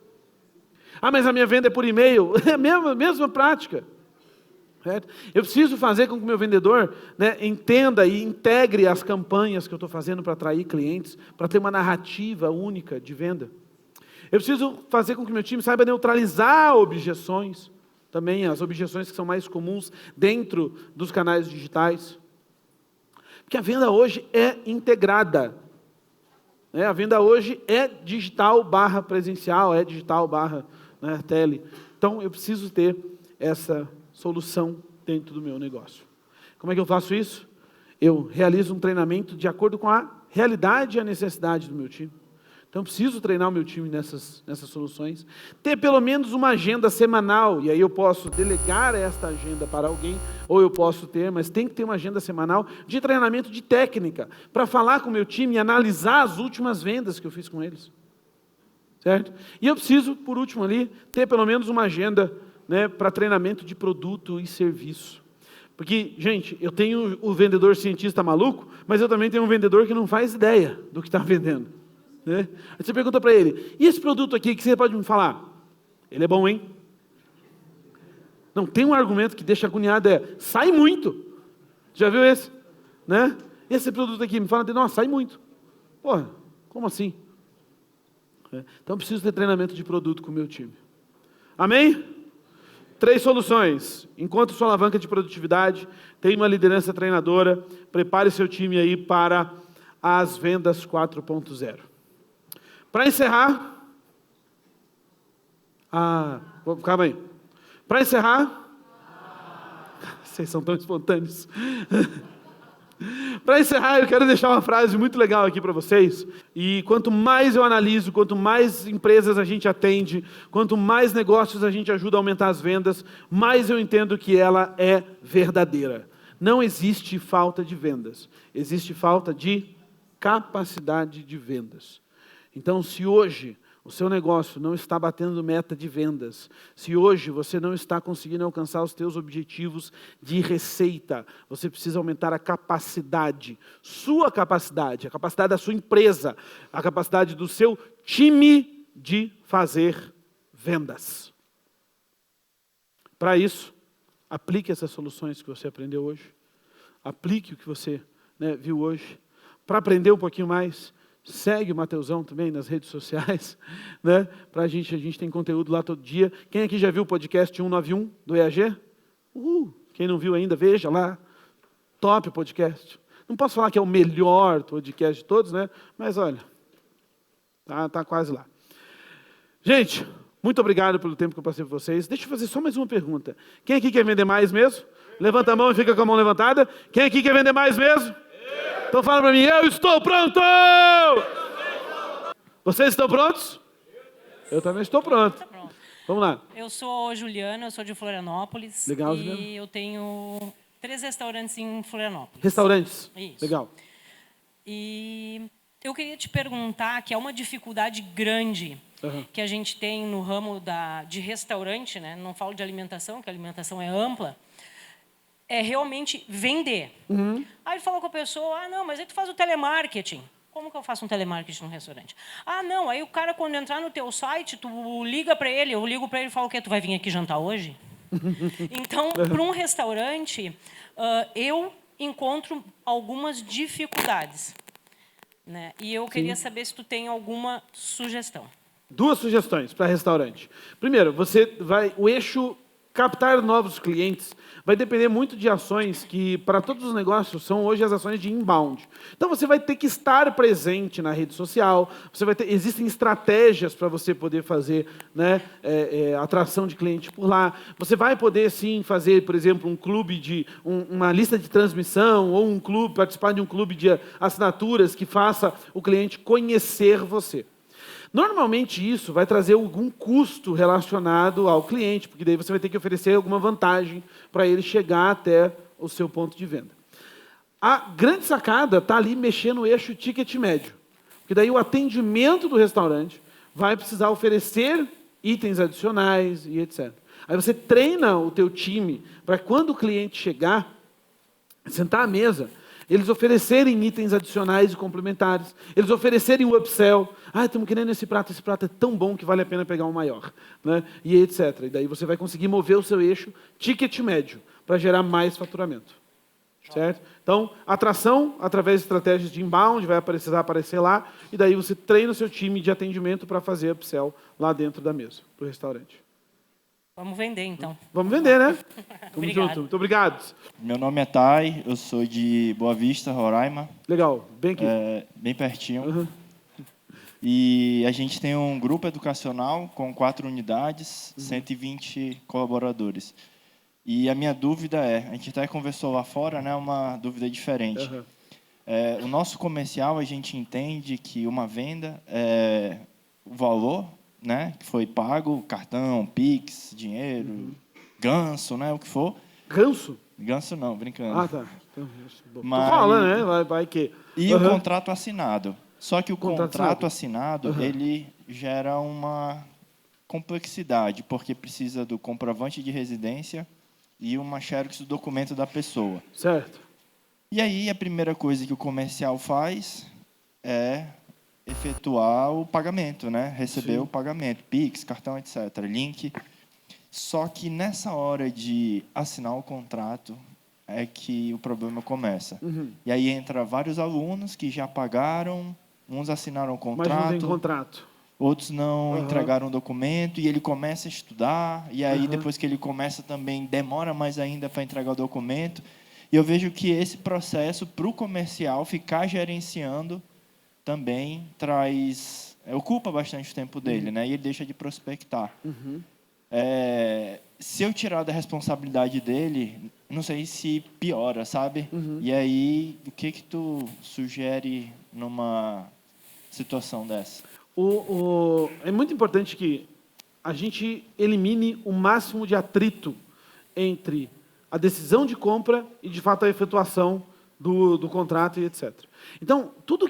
Mas a minha venda é por e-mail. É a mesma prática. Certo? Eu preciso fazer com que o meu vendedor, né, entenda e integre as campanhas que eu estou fazendo para atrair clientes, para ter uma narrativa única de venda. Eu preciso fazer com que o meu time saiba neutralizar objeções, também as objeções que são mais comuns dentro dos canais digitais. Porque a venda hoje é integrada. A venda hoje é digital / presencial, é digital / tele. Então, eu preciso ter essa solução dentro do meu negócio. Como é que eu faço isso? Eu realizo um treinamento de acordo com a realidade e a necessidade do meu time. Então, eu preciso treinar o meu time nessas soluções. Ter pelo menos uma agenda semanal, e aí eu posso delegar esta agenda para alguém, ou eu posso ter, mas tem que ter uma agenda semanal de treinamento de técnica, para falar com o meu time e analisar as últimas vendas que eu fiz com eles. Certo? E eu preciso, por último ali, ter pelo menos uma agenda, né, para treinamento de produto e serviço. Porque, gente, eu tenho o vendedor cientista maluco, mas eu também tenho um vendedor que não faz ideia do que está vendendo. Né? Aí você pergunta para ele, e esse produto aqui, que você pode me falar? Ele é bom, hein? Não, tem um argumento que deixa agoniado, sai muito. Já viu esse? Né? Esse produto aqui, me fala, nossa, sai muito. Porra, como assim? Então, eu preciso ter treinamento de produto com o meu time. Amém? 3 soluções. Encontre sua alavanca de produtividade, tenha uma liderança treinadora, prepare seu time aí para as vendas 4.0. Para encerrar, Calma aí. Para encerrar... Vocês são tão espontâneos. Para encerrar, eu quero deixar uma frase muito legal aqui para vocês. E quanto mais eu analiso, quanto mais empresas a gente atende, quanto mais negócios a gente ajuda a aumentar as vendas, mais eu entendo que ela é verdadeira. Não existe falta de vendas. Existe falta de capacidade de vendas. Então, se hoje o seu negócio não está batendo meta de vendas, se hoje você não está conseguindo alcançar os seus objetivos de receita, você precisa aumentar a capacidade, sua capacidade, a capacidade da sua empresa, a capacidade do seu time de fazer vendas. Para isso, aplique essas soluções que você aprendeu hoje, aplique o que você viu hoje. Para aprender um pouquinho mais, segue o Mateusão também nas redes sociais, né? A gente tem conteúdo lá todo dia. Quem aqui já viu o podcast 191 do EAG? Quem não viu ainda, veja lá. Top podcast. Não posso falar que é o melhor podcast de todos, né? Mas olha, tá quase lá. Gente, muito obrigado pelo tempo que eu passei com vocês. Deixa eu fazer só mais uma pergunta. Quem aqui quer vender mais mesmo? Levanta a mão e fica com a mão levantada. Quem aqui quer vender mais mesmo? Então fala para mim, eu estou pronto! Vocês estão prontos? Eu também estou pronto. Tá pronto. Vamos lá. Eu sou Juliana, eu sou de Florianópolis. Legal, e Juliana. eu tenho 3 restaurantes em Florianópolis. Restaurantes? Isso. Legal. E eu queria te perguntar, que é uma dificuldade grande que a gente tem no ramo de restaurante, né? Não falo de alimentação, que a alimentação é ampla, é realmente vender. Aí ele falou com a pessoa, não, mas aí tu faz o telemarketing. Como que eu faço um telemarketing no restaurante? Não, aí o cara, quando entrar no teu site, tu liga para ele, eu ligo para ele e falo o quê? Tu vai vir aqui jantar hoje? Então, para um restaurante, eu encontro algumas dificuldades, né? E eu queria saber se tu tem alguma sugestão. 2 sugestões para restaurante. Primeiro, o eixo captar novos clientes vai depender muito de ações que, para todos os negócios, são hoje as ações de inbound. Então, você vai ter que estar presente na rede social, existem estratégias para você poder fazer atração de cliente por lá. Você vai poder, sim, fazer, por exemplo, um clube uma lista de transmissão, ou participar de um clube de assinaturas que faça o cliente conhecer você. Normalmente isso vai trazer algum custo relacionado ao cliente, porque daí você vai ter que oferecer alguma vantagem para ele chegar até o seu ponto de venda. A grande sacada está ali mexendo no eixo ticket médio, porque daí o atendimento do restaurante vai precisar oferecer itens adicionais e etc. Aí você treina o teu time para quando o cliente chegar, sentar à mesa, eles oferecerem itens adicionais e complementares, eles oferecerem o upsell. Estamos querendo esse prato é tão bom que vale a pena pegar um maior, né? E etc. E daí você vai conseguir mover o seu eixo ticket médio para gerar mais faturamento. Certo? Então, atração através de estratégias de inbound, vai precisar aparecer lá, e daí você treina o seu time de atendimento para fazer upsell lá dentro da mesa, do restaurante. Vamos vender, então. Vamos vender, né? Tamo Obrigado. junto. Muito obrigado. Meu nome é Thay, eu sou de Boa Vista, Roraima. Legal, bem aqui. Bem pertinho. E a gente tem um grupo educacional com 4 unidades, 120 colaboradores. E a minha dúvida a gente até conversou lá fora, né, uma dúvida diferente. O nosso comercial, a gente entende que uma venda é o valor, né, que foi pago, cartão, Pix, dinheiro, ganso, né, o que for. Ganso? Ganso não, brincando. Tá. Mas... Tô falando, né? Vai que... E o contrato assinado. Só que o contrato assinado, Uhum. ele gera uma complexidade, porque precisa do comprovante de residência e uma xerox do documento da pessoa. Certo. E aí, a primeira coisa que o comercial faz é efetuar o pagamento, né? Receber o pagamento, Pix, cartão, etc., link. Só que nessa hora de assinar o contrato é que o problema começa. E aí entra vários alunos que já pagaram, uns assinaram o contrato, Mas não tem contrato. outros não entregaram o documento, e ele começa a estudar, e aí depois que ele começa também demora mais ainda para entregar o documento. E eu vejo que esse processo, para o comercial ficar gerenciando, também traz ocupa bastante tempo dele, né? E ele deixa de prospectar. Se eu tirar da responsabilidade dele, não sei se piora, sabe? E aí, o que tu sugere numa situação dessa? É muito importante que a gente elimine o máximo de atrito entre a decisão de compra e, de fato, a efetuação do contrato e etc. Então, o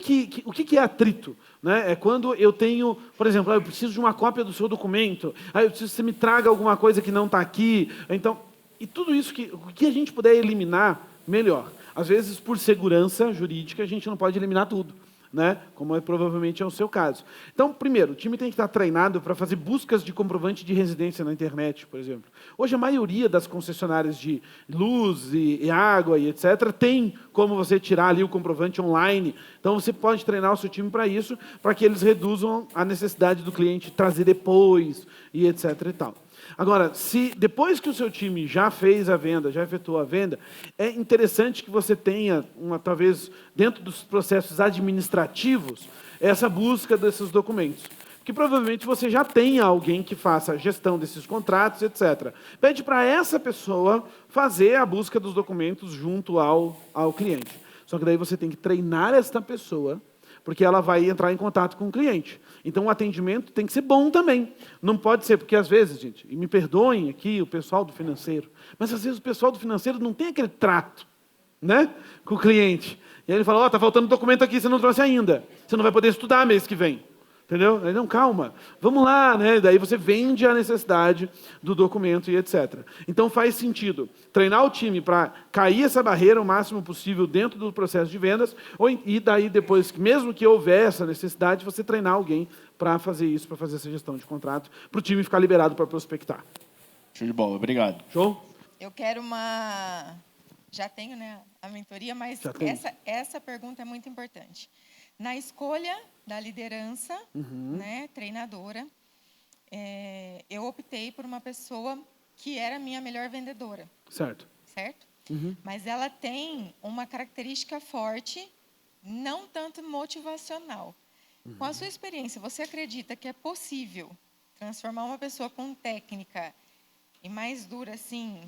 que é atrito? Né? É quando eu tenho, por exemplo, eu preciso de uma cópia do seu documento, eu preciso que você me traga alguma coisa que não está aqui. Então, e tudo isso, o que a gente puder eliminar, melhor. Às vezes, por segurança jurídica, a gente não pode eliminar tudo, né? Como provavelmente é o seu caso. Então, primeiro, o time tem que estar treinado para fazer buscas de comprovante de residência na internet, por exemplo. Hoje, a maioria das concessionárias de luz e água e etc. tem como você tirar ali o comprovante online. Então, você pode treinar o seu time para isso, para que eles reduzam a necessidade do cliente trazer depois e etc. e tal. Agora, se depois que o seu time já fez a venda, já efetuou a venda, é interessante que você tenha, talvez, dentro dos processos administrativos, essa busca desses documentos. Porque provavelmente você já tenha alguém que faça a gestão desses contratos, etc. Pede para essa pessoa fazer a busca dos documentos junto ao cliente. Só que daí você tem que treinar esta pessoa, porque ela vai entrar em contato com o cliente. Então, o atendimento tem que ser bom também. Não pode ser, porque às vezes, gente, e me perdoem aqui o pessoal do financeiro, mas às vezes o pessoal do financeiro não tem aquele trato, né, com o cliente. E aí ele fala, tá faltando documento aqui, você não trouxe ainda. Você não vai poder estudar mês que vem. Entendeu? Aí, não, calma, vamos lá, né? Daí você vende a necessidade do documento e etc. Então faz sentido treinar o time para cair essa barreira o máximo possível dentro do processo de vendas, e daí depois, mesmo que houver essa necessidade, você treinar alguém para fazer isso, para fazer essa gestão de contrato, para o time ficar liberado para prospectar. Show de bola, obrigado. Show? Eu quero uma... Já tenho, né, a mentoria, mas essa pergunta é muito importante. Na escolha da liderança, né, treinadora, eu optei por uma pessoa que era a minha melhor vendedora. Certo. Certo? Mas ela tem uma característica forte, não tanto motivacional. Com a sua experiência, você acredita que é possível transformar uma pessoa com técnica e mais dura, assim,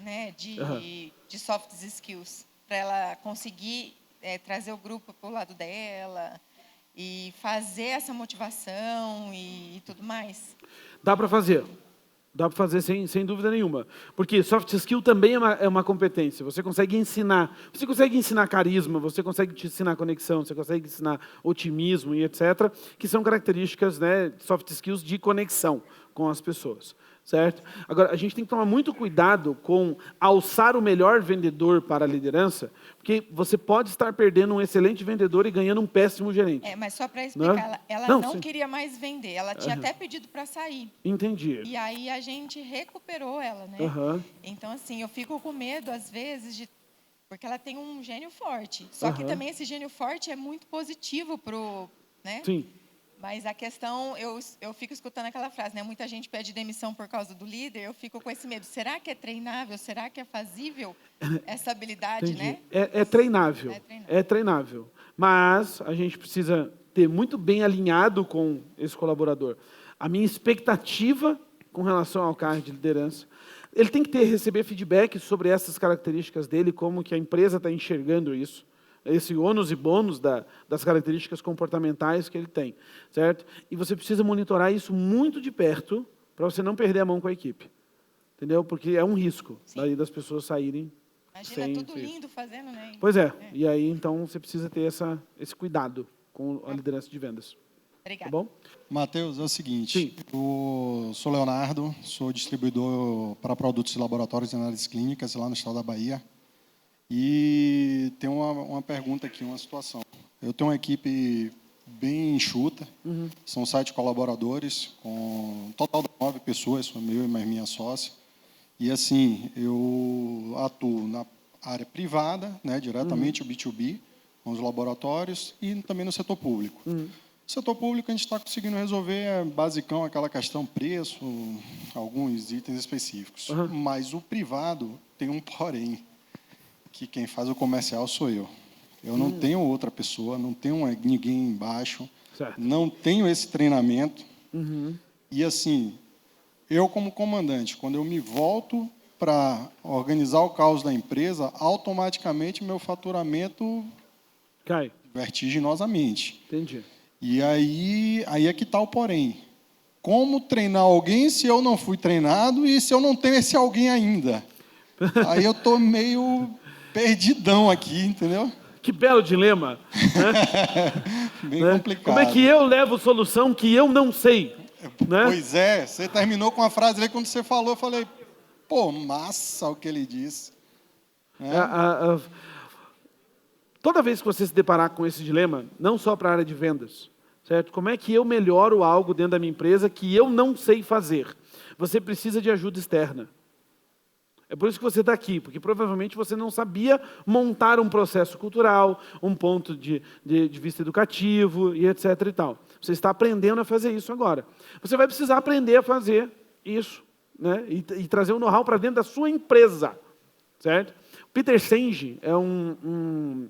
né, de soft skills, para ela conseguir trazer o grupo para o lado dela e fazer essa motivação e tudo mais? Dá para fazer. Dá para fazer sem dúvida nenhuma. Porque soft skill também é uma competência. Você consegue ensinar. Você consegue ensinar carisma, você consegue te ensinar conexão, você consegue ensinar otimismo e etc., que são características, né, soft skills de conexão com as pessoas. Certo? Agora, a gente tem que tomar muito cuidado com alçar o melhor vendedor para a liderança, porque você pode estar perdendo um excelente vendedor e ganhando um péssimo gerente. Mas só para explicar, ela não queria mais vender, ela tinha até pedido para sair. Entendi. E aí a gente recuperou ela, né? Então, assim, eu fico com medo, às vezes, porque ela tem um gênio forte. Só que também esse gênio forte é muito positivo pro, né? Sim. Mas a questão, eu fico escutando aquela frase, né? Muita gente pede demissão por causa do líder, eu fico com esse medo. Será que é treinável? Será que é fazível essa habilidade, né? É treinável. É treinável. Mas a gente precisa ter muito bem alinhado com esse colaborador. A minha expectativa com relação ao cargo de liderança, ele tem que receber feedback sobre essas características dele, como que a empresa está enxergando isso. Esse ônus e bônus das características comportamentais que ele tem, certo? E você precisa monitorar isso muito de perto para você não perder a mão com a equipe, entendeu? Porque é um risco daí das pessoas saírem. Imagina tudo lindo fazendo, né? Pois é. E aí então você precisa ter esse cuidado com a liderança de vendas. Obrigada. Tá bom? Matheus, é o seguinte, Sim. eu sou Leonardo, sou distribuidor para produtos de laboratórios e análises clínicas lá no estado da Bahia. E tem uma pergunta aqui, uma situação. Eu tenho uma equipe bem enxuta, são 7 colaboradores, com um total de 9 pessoas, sou eu e mais minha sócia. E assim, eu atuo na área privada, né, diretamente o B2B, com os laboratórios, e também no setor público. No setor público a gente está conseguindo resolver basicão, aquela questão preço, alguns itens específicos. Mas o privado tem um porém, que quem faz o comercial sou eu. Eu não tenho outra pessoa, não tenho ninguém embaixo, Certo. não tenho esse treinamento. Uhum. E assim, eu como comandante, quando eu me volto para organizar o caos da empresa, automaticamente meu faturamento Cai. vertiginosamente. Entendi. E aí é que está o porém. Como treinar alguém se eu não fui treinado e se eu não tenho esse alguém ainda? Aí eu estou meio perdidão aqui, entendeu? Que belo dilema. Bem Né? complicado. Como é que eu levo solução que eu não sei? Né? Pois é, você terminou com a frase ali, quando você falou, eu falei, pô, massa o que ele disse. Toda vez que você se deparar com esse dilema, não só para a área de vendas, certo? Como é que eu melhoro algo dentro da minha empresa que eu não sei fazer? Você precisa de ajuda externa. É por isso que você está aqui, porque provavelmente você não sabia montar um processo cultural, um ponto de vista educativo e etc. e tal. Você está aprendendo a fazer isso agora. Você vai precisar aprender a fazer isso, né? E trazer o know-how para dentro da sua empresa, certo? Peter Senge é um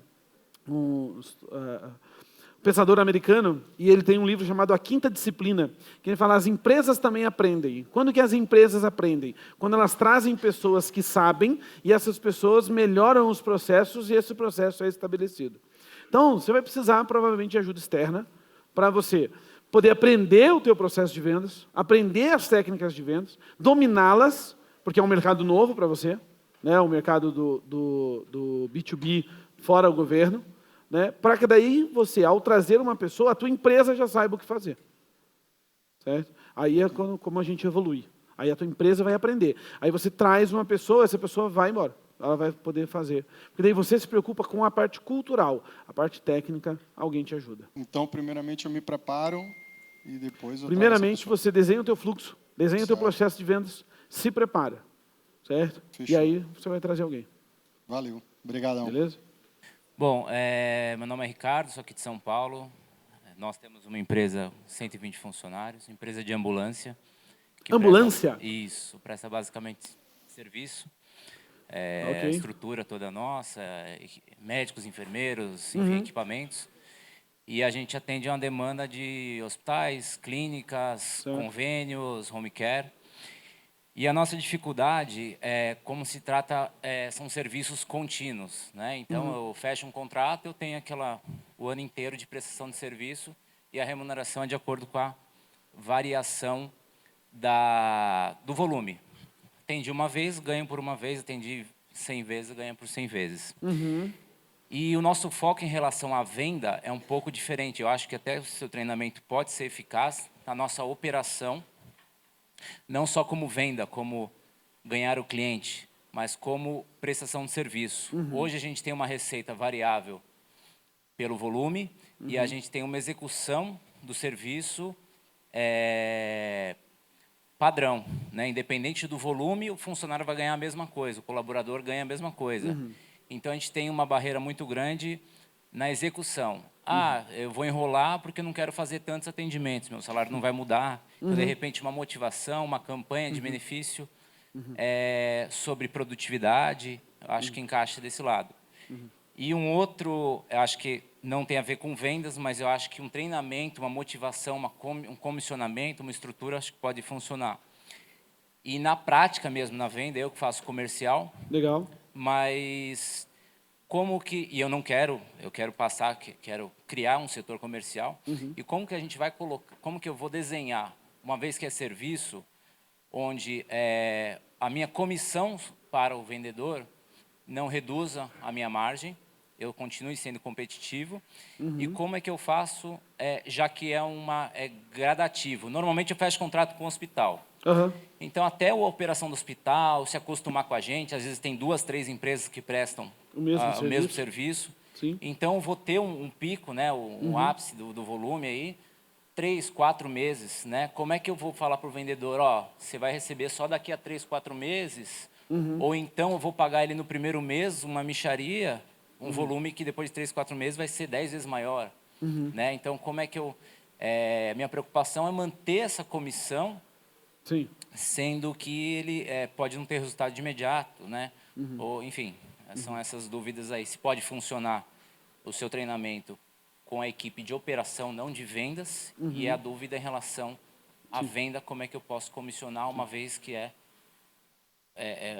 pensador americano, e ele tem um livro chamado A Quinta Disciplina, que ele fala, as empresas também aprendem. Quando que as empresas aprendem? Quando elas trazem pessoas que sabem, e essas pessoas melhoram os processos, e esse processo é estabelecido. Então, você vai precisar, provavelmente, de ajuda externa, para você poder aprender o teu processo de vendas, aprender as técnicas de vendas, dominá-las, porque é um mercado novo para você, né? O mercado do B2B fora o governo, né? Para que daí você, ao trazer uma pessoa, a tua empresa já saiba o que fazer. Certo? Aí é como a gente evolui. Aí a tua empresa vai aprender. Aí você traz uma pessoa, essa pessoa vai embora. Ela vai poder fazer. Porque daí você se preocupa com a parte cultural. A parte técnica, alguém te ajuda. Então, primeiramente, eu me preparo e depois eu Primeiramente, você desenha o teu fluxo, desenha o teu Certo. processo de vendas, se prepara. Certo? Fechou. E aí você vai trazer alguém. Valeu. Obrigadão. Beleza? Bom, meu nome é Ricardo, sou aqui de São Paulo. Nós temos uma empresa, 120 funcionários, empresa de ambulância. Ambulância? Isso, presta basicamente serviço. Ok. A estrutura toda nossa, médicos, enfermeiros, enfim, equipamentos. E a gente atende uma demanda de hospitais, clínicas, Certo. convênios, home care. E a nossa dificuldade é como se trata, são serviços contínuos, né? Então eu fecho um contrato, eu tenho o ano inteiro de prestação de serviço e a remuneração é de acordo com a variação do volume. Atendi uma vez, ganho por uma vez, atendi 100 vezes, ganho por 100 vezes. E o nosso foco em relação à venda é um pouco diferente. Eu acho que até o seu treinamento pode ser eficaz na nossa operação, não só como venda, como ganhar o cliente, mas como prestação de serviço. Hoje a gente tem uma receita variável pelo volume e a gente tem uma execução do serviço padrão, né? Independente do volume, o funcionário vai ganhar a mesma coisa, o colaborador ganha a mesma coisa. Então a gente tem uma barreira muito grande na execução. Eu vou enrolar porque eu não quero fazer tantos atendimentos, meu salário não vai mudar. Então, de repente, uma motivação, uma campanha de benefício sobre produtividade, eu acho que encaixa desse lado. E um outro, eu acho que não tem a ver com vendas, mas eu acho que um treinamento, uma motivação, um comissionamento, uma estrutura, acho que pode funcionar. E na prática mesmo, na venda, eu que faço comercial, Legal. mas como que, e eu não quero, eu quero passar, quero criar um setor comercial, e como que a gente vai colocar, como que eu vou desenhar, uma vez que é serviço, onde a minha comissão para o vendedor não reduza a minha margem, eu continue sendo competitivo, e como é que eu faço, já que é gradativo. Normalmente eu fecho contrato com o hospital. Então, até a operação do hospital, se acostumar com a gente, às vezes tem 2, 3 empresas que prestam o mesmo serviço. Sim. Então, eu vou ter um pico, né, um ápice do volume aí, 3, 4 meses. Né? Como é que eu vou falar para o vendedor, você vai receber só daqui a 3, 4 meses, ou então eu vou pagar ele no primeiro mês uma mixaria, um volume que depois de 3, 4 meses vai ser 10 vezes maior. Né? Então, como é que minha preocupação é manter essa comissão, Sim. sendo que ele pode não ter resultado de imediato, né? Ou, enfim, são essas dúvidas aí. Se pode funcionar o seu treinamento com a equipe de operação, não de vendas, e a dúvida em relação à venda, como é que eu posso comissionar, uma vez que é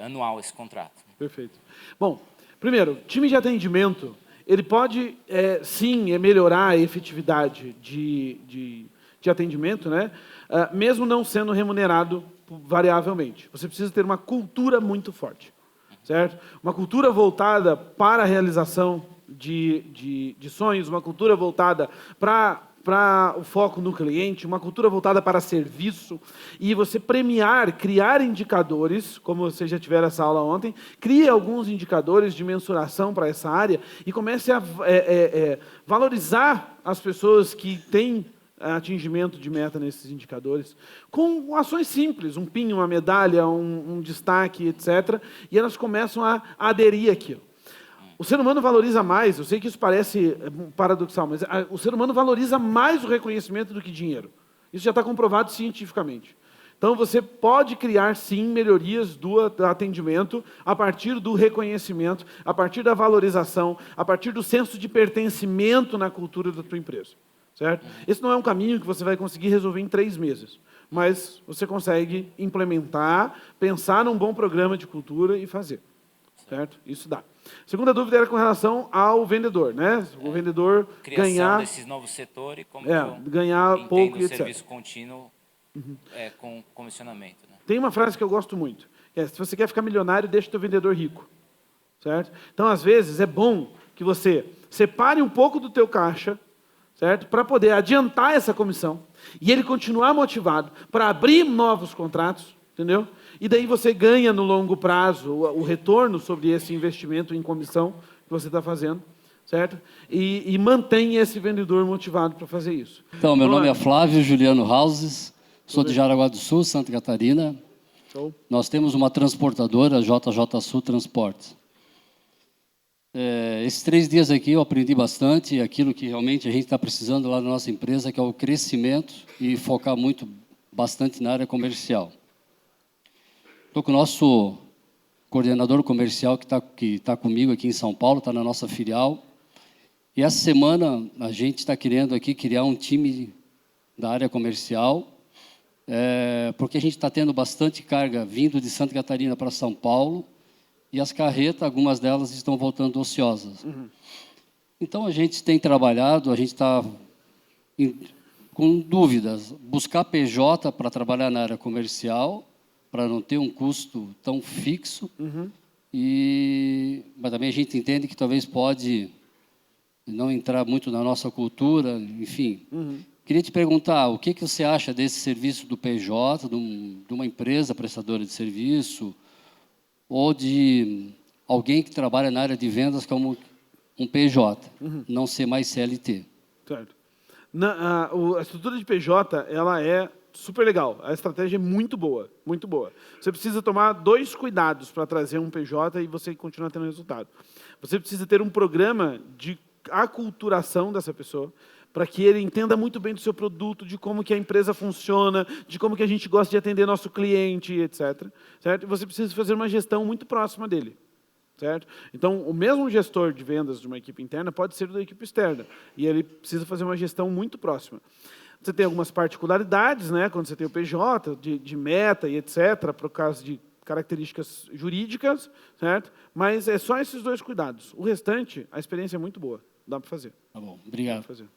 anual esse contrato. Perfeito. Bom, primeiro, time de atendimento, ele pode, sim, melhorar a efetividade de atendimento, né? Mesmo não sendo remunerado variavelmente. Você precisa ter uma cultura muito forte, certo? Uma cultura voltada para a realização de sonhos, uma cultura voltada para o foco no cliente, uma cultura voltada para serviço, e você premiar, criar indicadores, como vocês já tiveram essa aula ontem, crie alguns indicadores de mensuração para essa área e comece a valorizar as pessoas que têm atingimento de meta nesses indicadores, com ações simples, um pinho, uma medalha, um destaque, etc., e elas começam a aderir àquilo. O ser humano valoriza mais, eu sei que isso parece paradoxal, mas o ser humano valoriza mais o reconhecimento do que dinheiro. Isso já está comprovado cientificamente. Então, você pode criar, sim, melhorias do atendimento a partir do reconhecimento, a partir da valorização, a partir do senso de pertencimento na cultura da tua empresa. Certo? Esse não é um caminho que você vai conseguir resolver em 3 meses, mas você consegue implementar, pensar num bom programa de cultura e fazer. Certo? Isso dá. Segunda dúvida era com relação ao vendedor, né? O vendedor criação ganhar desses novos setores e como ganhar pouco e o etc. serviço contínuo com comissionamento. Né? Tem uma frase que eu gosto muito, que é: se você quer ficar milionário, deixa o teu vendedor rico. Certo? Então, às vezes, é bom que você separe um pouco do teu caixa, certo? Para poder adiantar essa comissão e ele continuar motivado para abrir novos contratos, entendeu? E daí você ganha no longo prazo o retorno sobre esse investimento em comissão que você está fazendo, certo? E mantém esse vendedor motivado para fazer isso. Então, meu nome é Flávio Juliano Houses, sou de Jaraguá do Sul, Santa Catarina. Show. Nós temos uma transportadora, JJ Sul Transportes. Esses 3 dias aqui eu aprendi bastante aquilo que realmente a gente está precisando lá na nossa empresa, que é o crescimento e focar bastante na área comercial. Estou com o nosso coordenador comercial que tá comigo aqui em São Paulo, está na nossa filial. E essa semana a gente está querendo aqui criar um time da área comercial, porque a gente está tendo bastante carga vindo de Santa Catarina para São Paulo, e as carretas, algumas delas estão voltando ociosas. Então, a gente tem trabalhado, a gente está com dúvidas, buscar PJ para trabalhar na área comercial, para não ter um custo tão fixo, mas também a gente entende que talvez pode não entrar muito na nossa cultura, enfim. Queria te perguntar, o que você acha desse serviço do PJ, de uma empresa prestadora de serviço, ou de alguém que trabalha na área de vendas como um PJ, não ser mais CLT. Certo. A estrutura de PJ, ela é super legal. A estratégia é muito boa, muito boa. Você precisa tomar 2 cuidados para trazer um PJ e você continuar tendo resultado. Você precisa ter um programa de aculturação dessa pessoa, para que ele entenda muito bem do seu produto, de como que a empresa funciona, de como que a gente gosta de atender nosso cliente, etc. Certo? E você precisa fazer uma gestão muito próxima dele. Certo? Então, o mesmo gestor de vendas de uma equipe interna pode ser da equipe externa. E ele precisa fazer uma gestão muito próxima. Você tem algumas particularidades, né, quando você tem o PJ, de meta e etc., por causa de características jurídicas, certo? Mas é só esses 2 cuidados. O restante, a experiência é muito boa. Dá para fazer. Tá bom, obrigado. Dá para fazer.